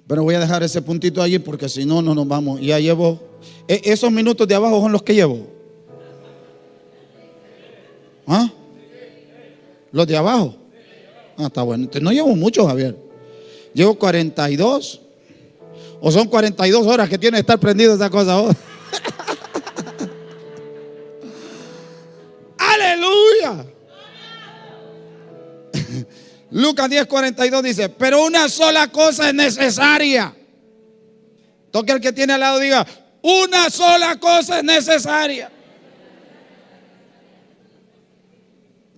Pero voy a dejar ese puntito allí porque si no, no nos vamos. Ya llevo, esos minutos de abajo son los que llevo. ¿Ah? Los de abajo. Ah, está bueno. Entonces, no llevo mucho, Javier. Llevo 42. O son 42 horas que tiene que estar prendido esa cosa. Aleluya. Lucas 10:42 dice: pero una sola cosa es necesaria. Toque al que tiene al lado, diga: una sola cosa es necesaria.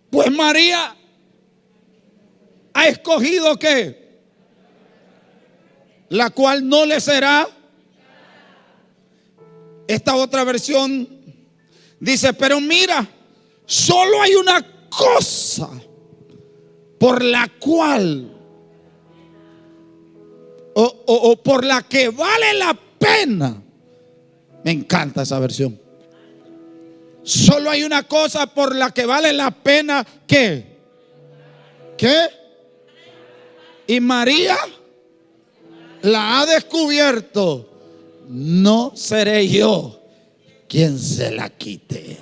Pues María ha escogido ¿qué? La cual no le será. Esta otra versión dice: pero mira, solo hay una cosa por la cual o por la que vale la pena. Me encanta esa versión. Solo hay una cosa por la que vale la pena. ¿Qué? ¿Qué? Y María la ha descubierto. No seré yo quien se la quite.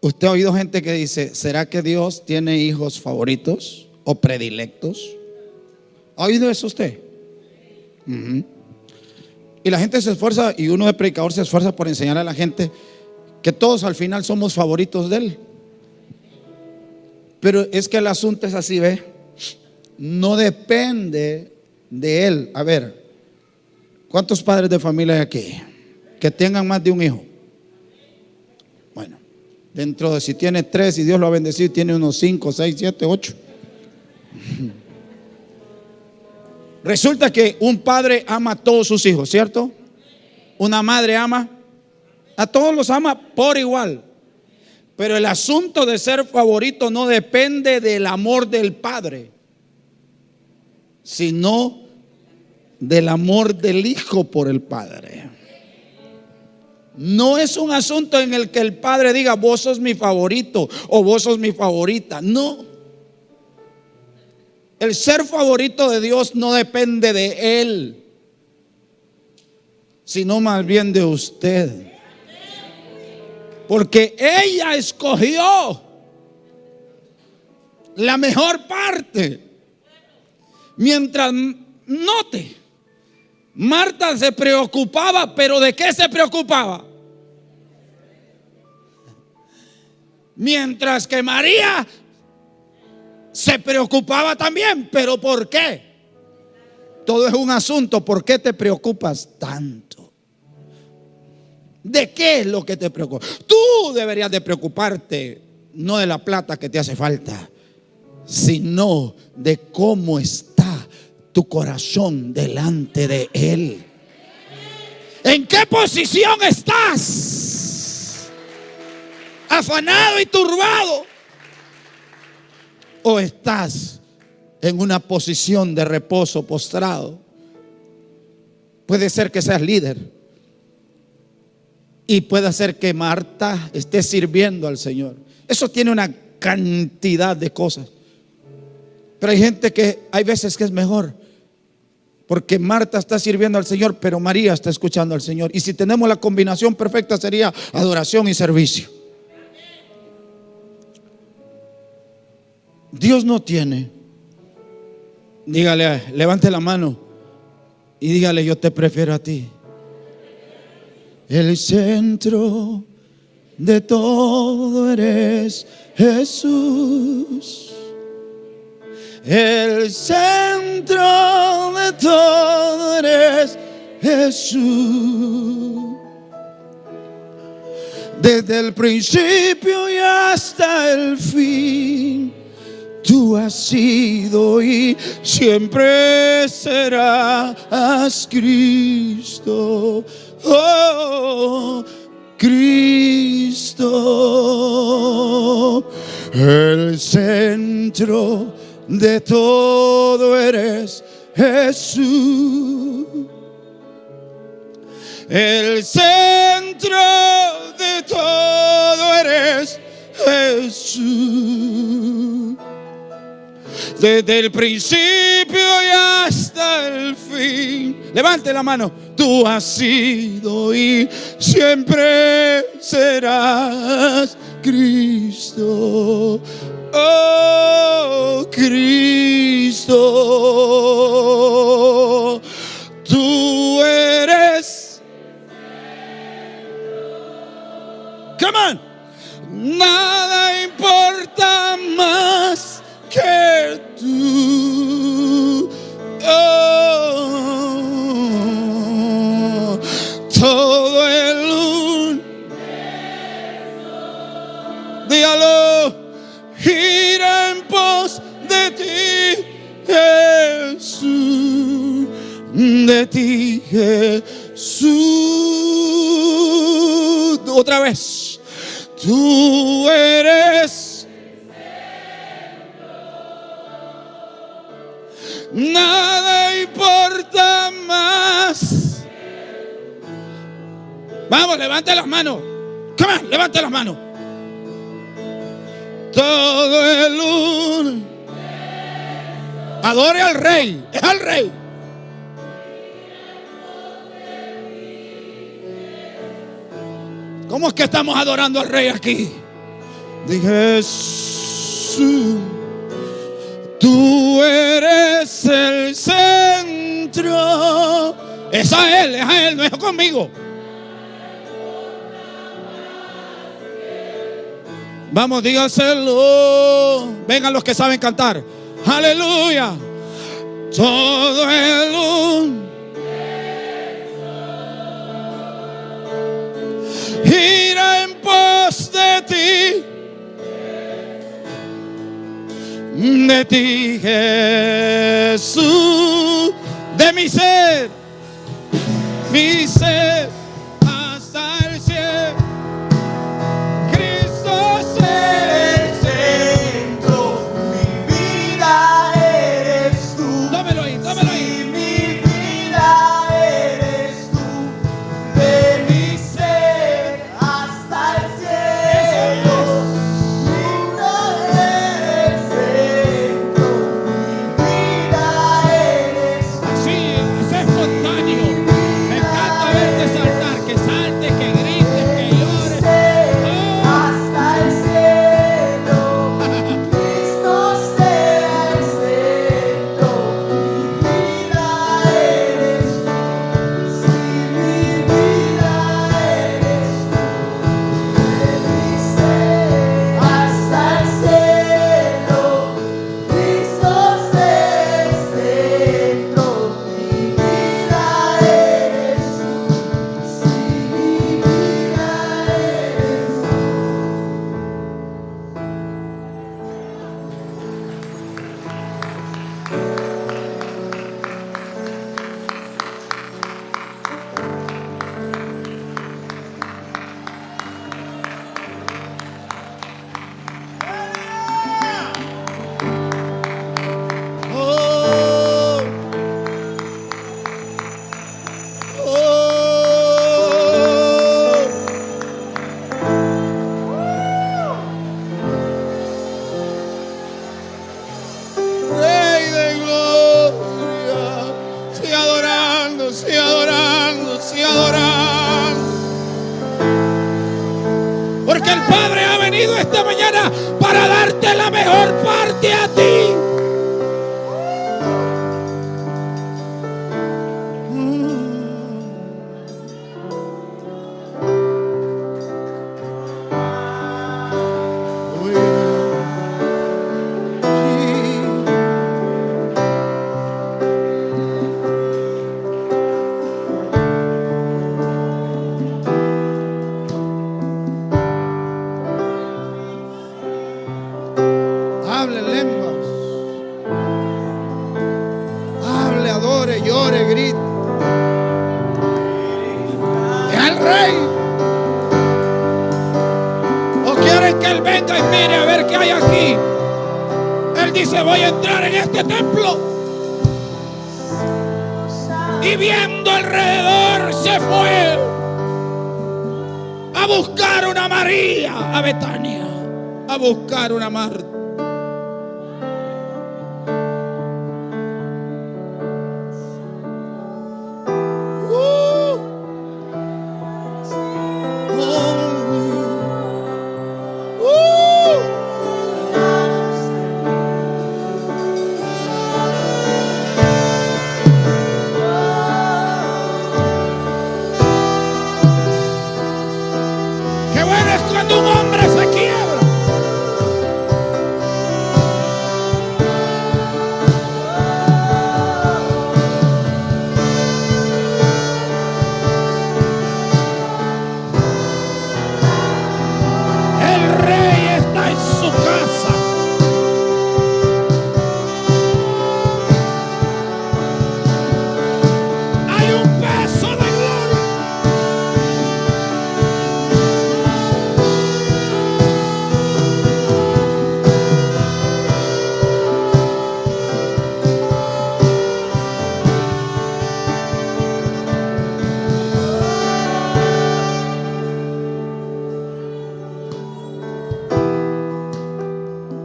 ¿Usted ha oído gente que dice: ¿será que Dios tiene hijos favoritos o predilectos? ¿Ha oído eso usted? Y la gente se esfuerza, y uno de predicador se esfuerza por enseñar a la gente que todos al final somos favoritos de Él. Pero es que el asunto es así, ¿ve? No depende de Él. A ver, ¿cuántos padres de familia hay aquí que tengan más de un hijo? Bueno, dentro de, si tiene 3 y Dios lo ha bendecido, tiene unos 5, 6, 7, 8. Resulta que un padre ama a todos sus hijos, ¿cierto? Una madre ama, a todos los ama por igual. Pero el asunto de ser favorito no depende del amor del padre, sino del amor del hijo por el padre. No es un asunto en el que el padre diga: vos sos mi favorito o vos sos mi favorita. No. El ser favorito de Dios no depende de Él, sino más bien de usted. Porque ella escogió la mejor parte. Mientras, note, Marta se preocupaba, pero ¿de qué se preocupaba? Mientras que María se preocupaba también, pero ¿por qué? Todo es un asunto. ¿Por qué te preocupas tanto? ¿De qué es lo que te preocupa? Tú deberías de preocuparte no de la plata que te hace falta, sino de cómo está tu corazón delante de Él. ¿En qué posición estás? ¿Afanado y turbado? ¿O estás en una posición de reposo, postrado? Puede ser que seas líder y puede ser que Marta esté sirviendo al Señor. Eso tiene una cantidad de cosas. Pero hay gente que hay veces que es mejor, porque Marta está sirviendo al Señor, pero María está escuchando al Señor. Y si tenemos la combinación perfecta, sería adoración y servicio. Dios no tiene, dígale, levante la mano y dígale: yo te prefiero a ti. El centro de todo eres Jesús. El centro de todo eres Jesús. Desde el principio y hasta el fin, tú has sido y siempre serás Cristo. Oh, Cristo, el centro de todo eres Jesús. El centro de todo eres Jesús. Desde el principio y hasta el fin. Levante la mano. Tú has sido y siempre serás Cristo. Oh, Cristo, tú eres. Come on. Nada importa más que tú. Oh, todo el universo, dígalo, gira en pos de ti, Jesús, de ti, Jesús. Otra vez, tú eres. Nada importa más. Vamos, levante las manos. Come on, levante las manos. Todo el universo. Adore al Rey. Es al Rey. ¿Cómo es que estamos adorando al Rey aquí? Dije, Jesús, tú eres el centro. Es a Él, no es conmigo. Vamos, dígaselo. Vengan los que saben cantar. Aleluya. Todo el universo gira en pos de ti. De ti, Jesús, de mi ser, Él dice: voy a entrar en este templo. Y viendo alrededor, se fue a buscar una María a Betania, a buscar una Marta. Qué bueno es cuando un hombre se quiebra. El rey está en su casa. Hay un peso de gloria.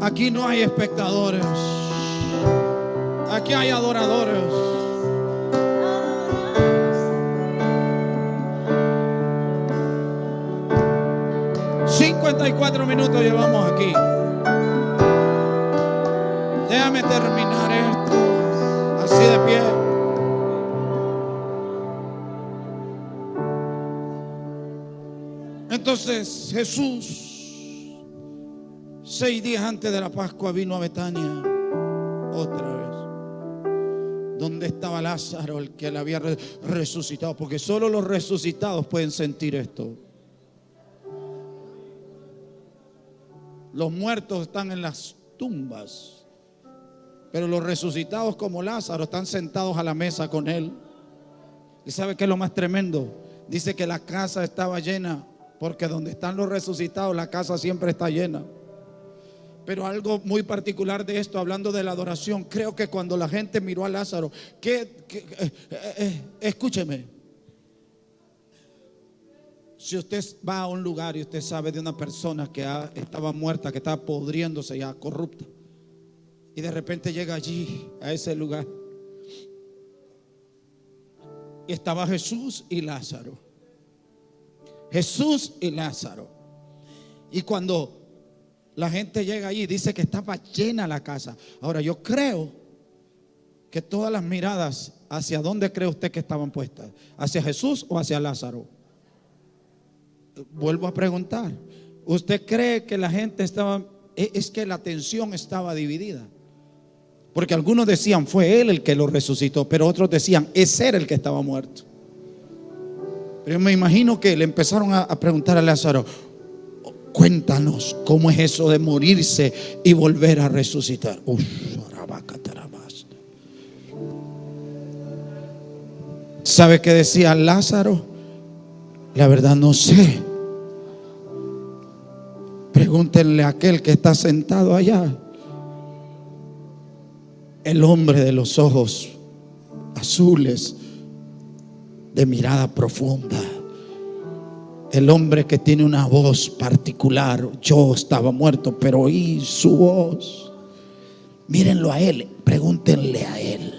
Aquí no hay espectadores. Aquí hay adoradores. ...54 minutos llevamos aquí. Déjame terminar esto así de pie. Entonces Jesús, 6 días antes de la Pascua, vino a Betania otra vez, donde estaba Lázaro, el que le había resucitado, porque solo los resucitados pueden sentir esto. Los muertos están en las tumbas, pero los resucitados como Lázaro están sentados a la mesa con él. ¿Y sabe qué es lo más tremendo? Dice que la casa estaba llena, porque donde están los resucitados la casa siempre está llena. Pero algo muy particular de esto, hablando de la adoración, creo que cuando la gente miró a Lázaro, escúcheme, si usted va a un lugar y usted sabe de una persona que estaba muerta, que estaba podriéndose ya, corrupta, y de repente llega allí, a ese lugar, y estaba Jesús y Lázaro. Jesús y Lázaro. Y cuando la gente llega allí, dice que estaba llena la casa. Ahora, yo creo que todas las miradas, ¿hacia dónde cree usted que estaban puestas? ¿Hacia Jesús o hacia Lázaro? Vuelvo a preguntar, ¿usted cree que la gente estaba, es que la atención estaba dividida? Porque algunos decían, fue él el que lo resucitó, pero otros decían, es él el que estaba muerto. Pero yo me imagino que le empezaron a preguntar a Lázaro, cuéntanos cómo es eso de morirse y volver a resucitar. ¿Sabe qué decía Lázaro? La verdad no sé. Pregúntenle a aquel que está sentado allá. El hombre de los ojos azules, de mirada profunda. El hombre que tiene una voz particular. Yo estaba muerto, pero oí su voz. Mírenlo a él, pregúntenle a él.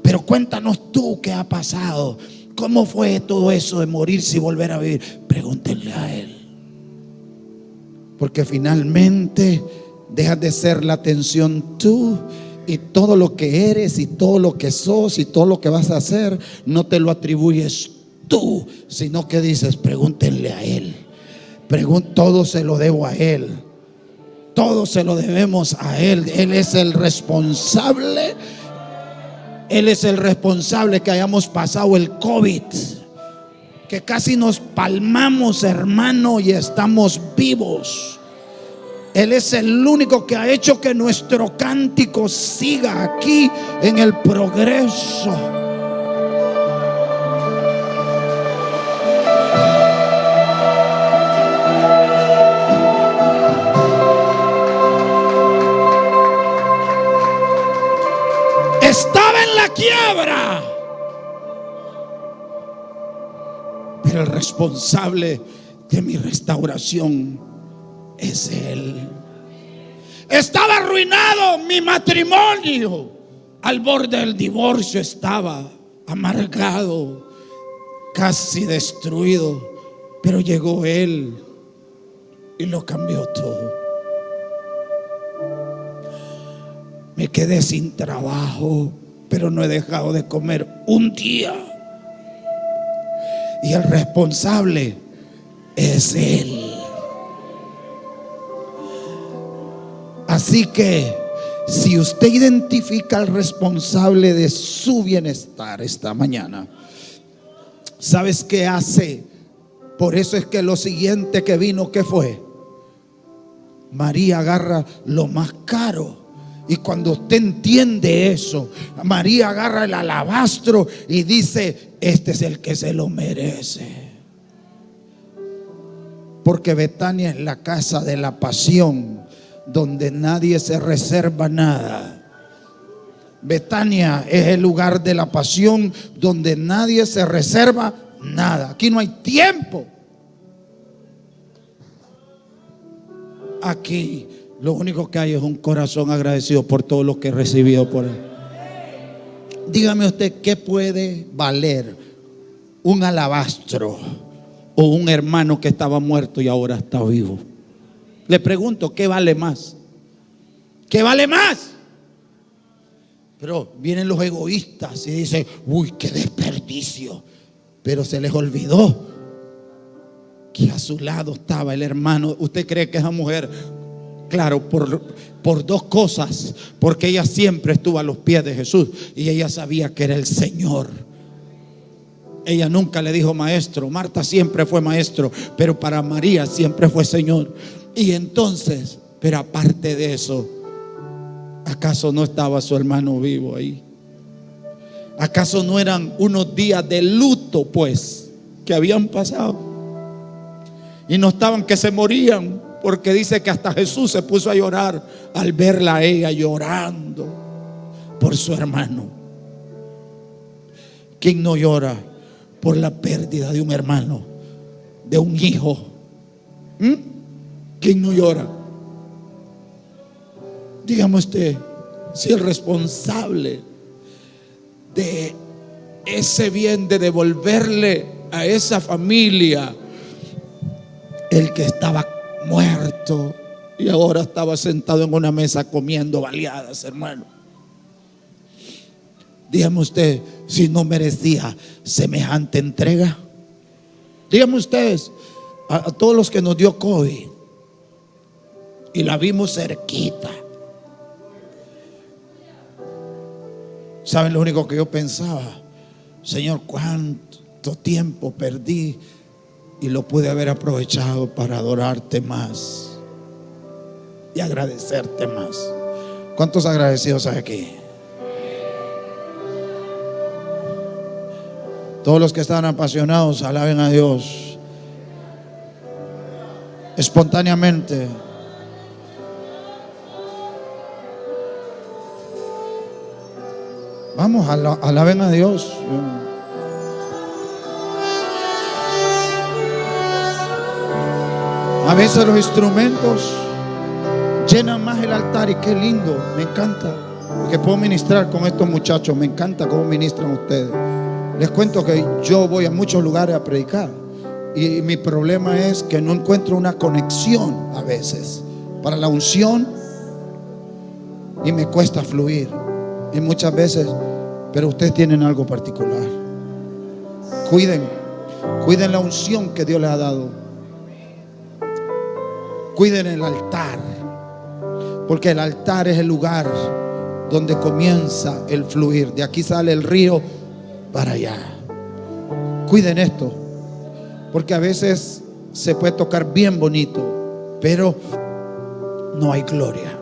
Pero cuéntanos tú qué ha pasado. ¿Cómo fue todo eso de morirse y volver a vivir? Pregúntenle a él. Porque finalmente dejas de ser la atención tú, y todo lo que eres y todo lo que sos y todo lo que vas a hacer no te lo atribuyes tú, sino que dices, pregúntenle a él. Todo se lo debo a él. Todo se lo debemos a él. Él es el responsable. Él es el responsable que hayamos pasado el COVID, que casi nos palmamos, hermano, y estamos vivos. Él es el único que ha hecho que nuestro cántico siga aquí en el progreso. pero el responsable de mi restauración es Él. Estaba arruinado mi matrimonio, al borde del divorcio estaba, amargado, casi destruido, pero llegó Él y lo cambió todo. Me quedé sin trabajo, pero no he dejado de comer un día. Y el responsable es Él. Así que si usted identifica al responsable de su bienestar esta mañana, ¿sabes qué hace? Por eso es que lo siguiente que vino, ¿qué fue? María agarra lo más caro. Y cuando usted entiende eso, María agarra el alabastro y dice: este es el que se lo merece. Porque Betania es la casa de la pasión, donde nadie se reserva nada. Betania es el lugar de la pasión, donde nadie se reserva nada. Aquí no hay tiempo. Aquí lo único que hay es un corazón agradecido por todo lo que he recibido por Él. Dígame usted, ¿qué puede valer un alabastro o un hermano que estaba muerto y ahora está vivo? Le pregunto, ¿qué vale más? ¿Qué vale más? Pero vienen los egoístas y dicen: uy, qué desperdicio. Pero se les olvidó que a su lado estaba el hermano. ¿Usted cree que esa mujer, claro, por dos cosas? Porque ella siempre estuvo a los pies de Jesús y ella sabía que era el Señor. Ella nunca le dijo maestro. Marta siempre fue maestro, pero para María siempre fue Señor. Y entonces, pero aparte de eso, ¿acaso no estaba su hermano vivo ahí? ¿Acaso no eran unos días de luto, pues, que habían pasado? Y no estaban que se morían, porque dice que hasta Jesús se puso a llorar al verla a ella llorando por su hermano. ¿Quién no llora por la pérdida de un hermano, de un hijo? ¿Quién no llora? Dígame usted, si el responsable de ese bien, de devolverle a esa familia el que estaba muerto y ahora estaba sentado en una mesa comiendo baleadas, hermano. Dígame usted, si no merecía semejante entrega. Dígame ustedes, a todos los que nos dio COVID y la vimos cerquita. ¿Saben lo único que yo pensaba? Señor, cuánto tiempo perdí y lo pude haber aprovechado para adorarte más y agradecerte más. ¿Cuántos agradecidos hay aquí? Todos los que están apasionados, alaben a Dios espontáneamente. Vamos, alaben a Dios. A veces los instrumentos llenan más el altar y qué lindo, me encanta, porque puedo ministrar con estos muchachos, me encanta cómo ministran ustedes. Les cuento que yo voy a muchos lugares a predicar y mi problema es que no encuentro una conexión a veces para la unción y me cuesta fluir. Y muchas veces, pero ustedes tienen algo particular. Cuiden la unción que Dios les ha dado. Cuiden el altar, porque el altar es el lugar donde comienza el fluir. De aquí sale el río para allá. Cuiden esto, porque a veces se puede tocar bien bonito, pero no hay gloria.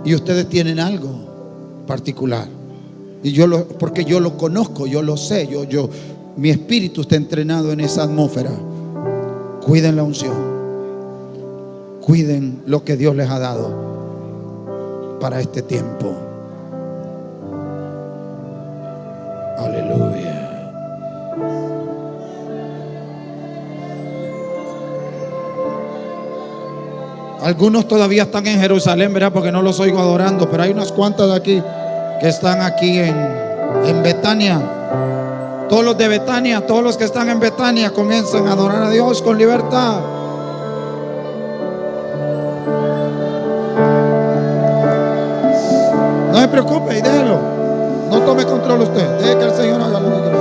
Y ustedes tienen algo particular. Y porque yo lo conozco, yo lo sé, mi espíritu está entrenado en esa atmósfera. Cuiden la unción. Cuiden lo que Dios les ha dado para este tiempo. Aleluya. Algunos todavía están en Jerusalén, ¿verdad? Porque no los oigo adorando, pero hay unas cuantas de aquí que están aquí en Betania. Todos los de Betania, todos los que están en Betania comienzan a adorar a Dios con libertad. No se preocupe y déjelo. No tome control usted. Deje que el Señor haga lo que quiera.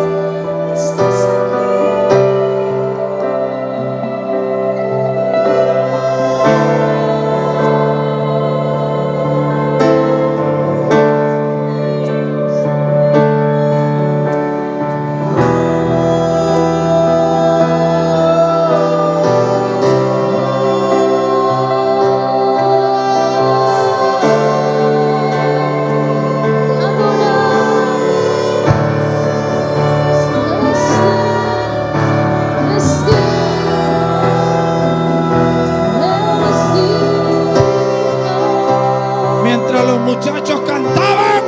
Muchachos cantaban,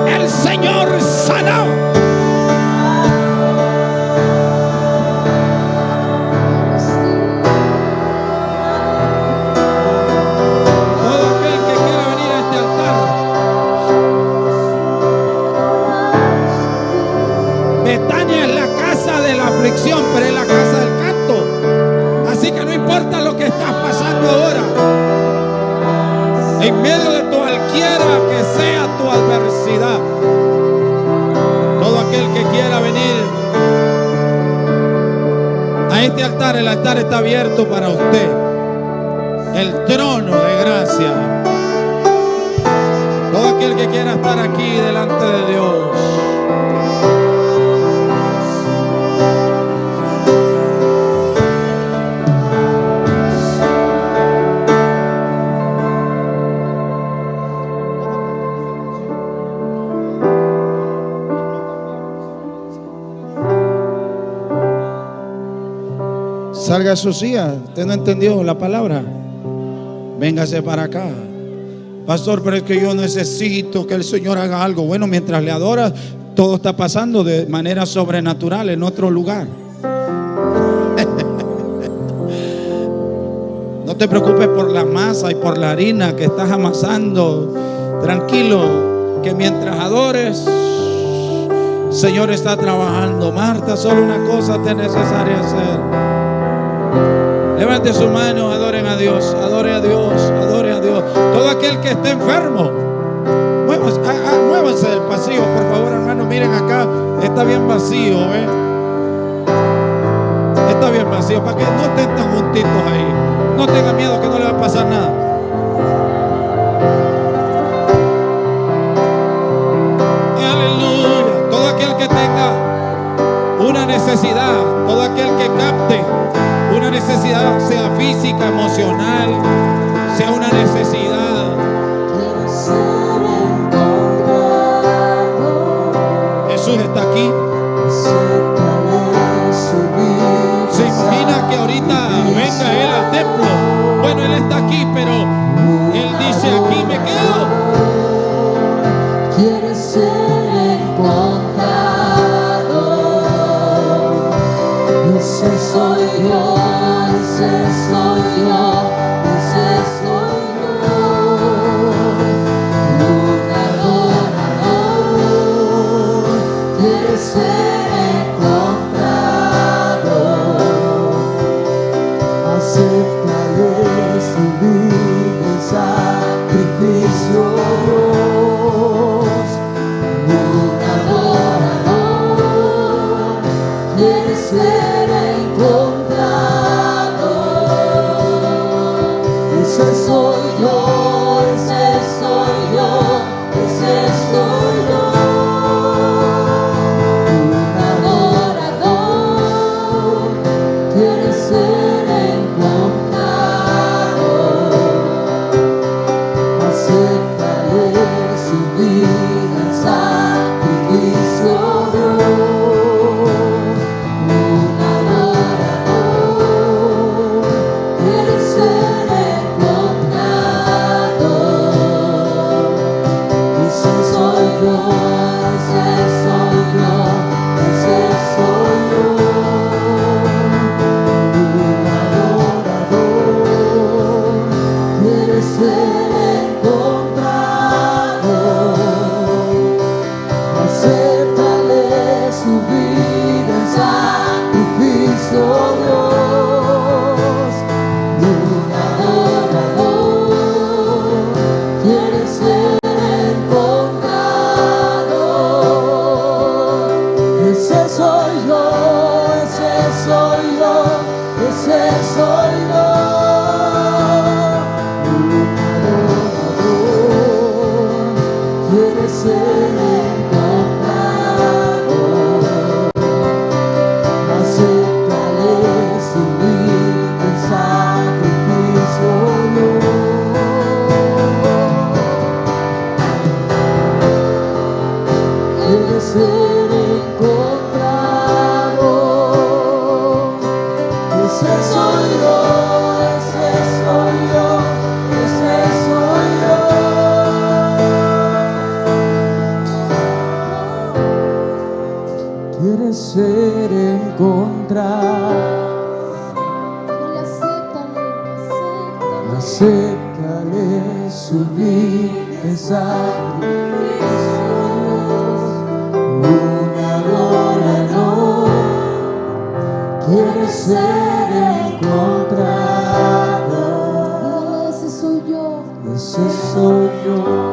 el Señor sanó. Todo aquel que quiera venir a este altar, Betania es la casa de la aflicción, pero es la casa del canto. Así que no importa lo que estás pasando ahora, en medio de cualquiera que sea tu adversidad, todo aquel que quiera venir a este altar, el altar está abierto para usted. El trono de gracia. Todo aquel que quiera estar aquí delante de Dios. Salga a su silla. ¿Usted no entendió la palabra? Véngase para acá. Pastor, pero es que yo necesito que el Señor haga algo. Bueno, mientras le adoras, todo está pasando de manera sobrenatural en otro lugar. No te preocupes por la masa y por la harina que estás amasando. Tranquilo, que mientras adores, el Señor está trabajando. Marta, solo una cosa te es necesaria hacer. Levante su mano, adoren a Dios, adore a Dios, adore a Dios. Todo aquel que esté enfermo, muévanse del pasillo, por favor, hermano. Miren acá, está bien vacío, ¿eh? Está bien vacío, para que no estén tan juntitos ahí. No tenga miedo que no le va a pasar nada. Aleluya. Todo aquel que tenga una necesidad, todo aquel que capte una necesidad, sea física, emocional, sea una necesidad. Jesús está aquí. Se imagina que ahorita venga Él al templo. Bueno, Él está aquí, pero Él dice: aquí me quedo. Quiere ser encontrado. Ese soy yo. Ese soy yo, ese soy yo, un adorador, quiere ser encontrado. Acéptale su vida y sacrificio, un adorador, quiere ser encontrado. ser encontrado. Acéptale su vida en sacrificio, un adorador quiere ser encontrado. Ese soy yo. Ese soy yo.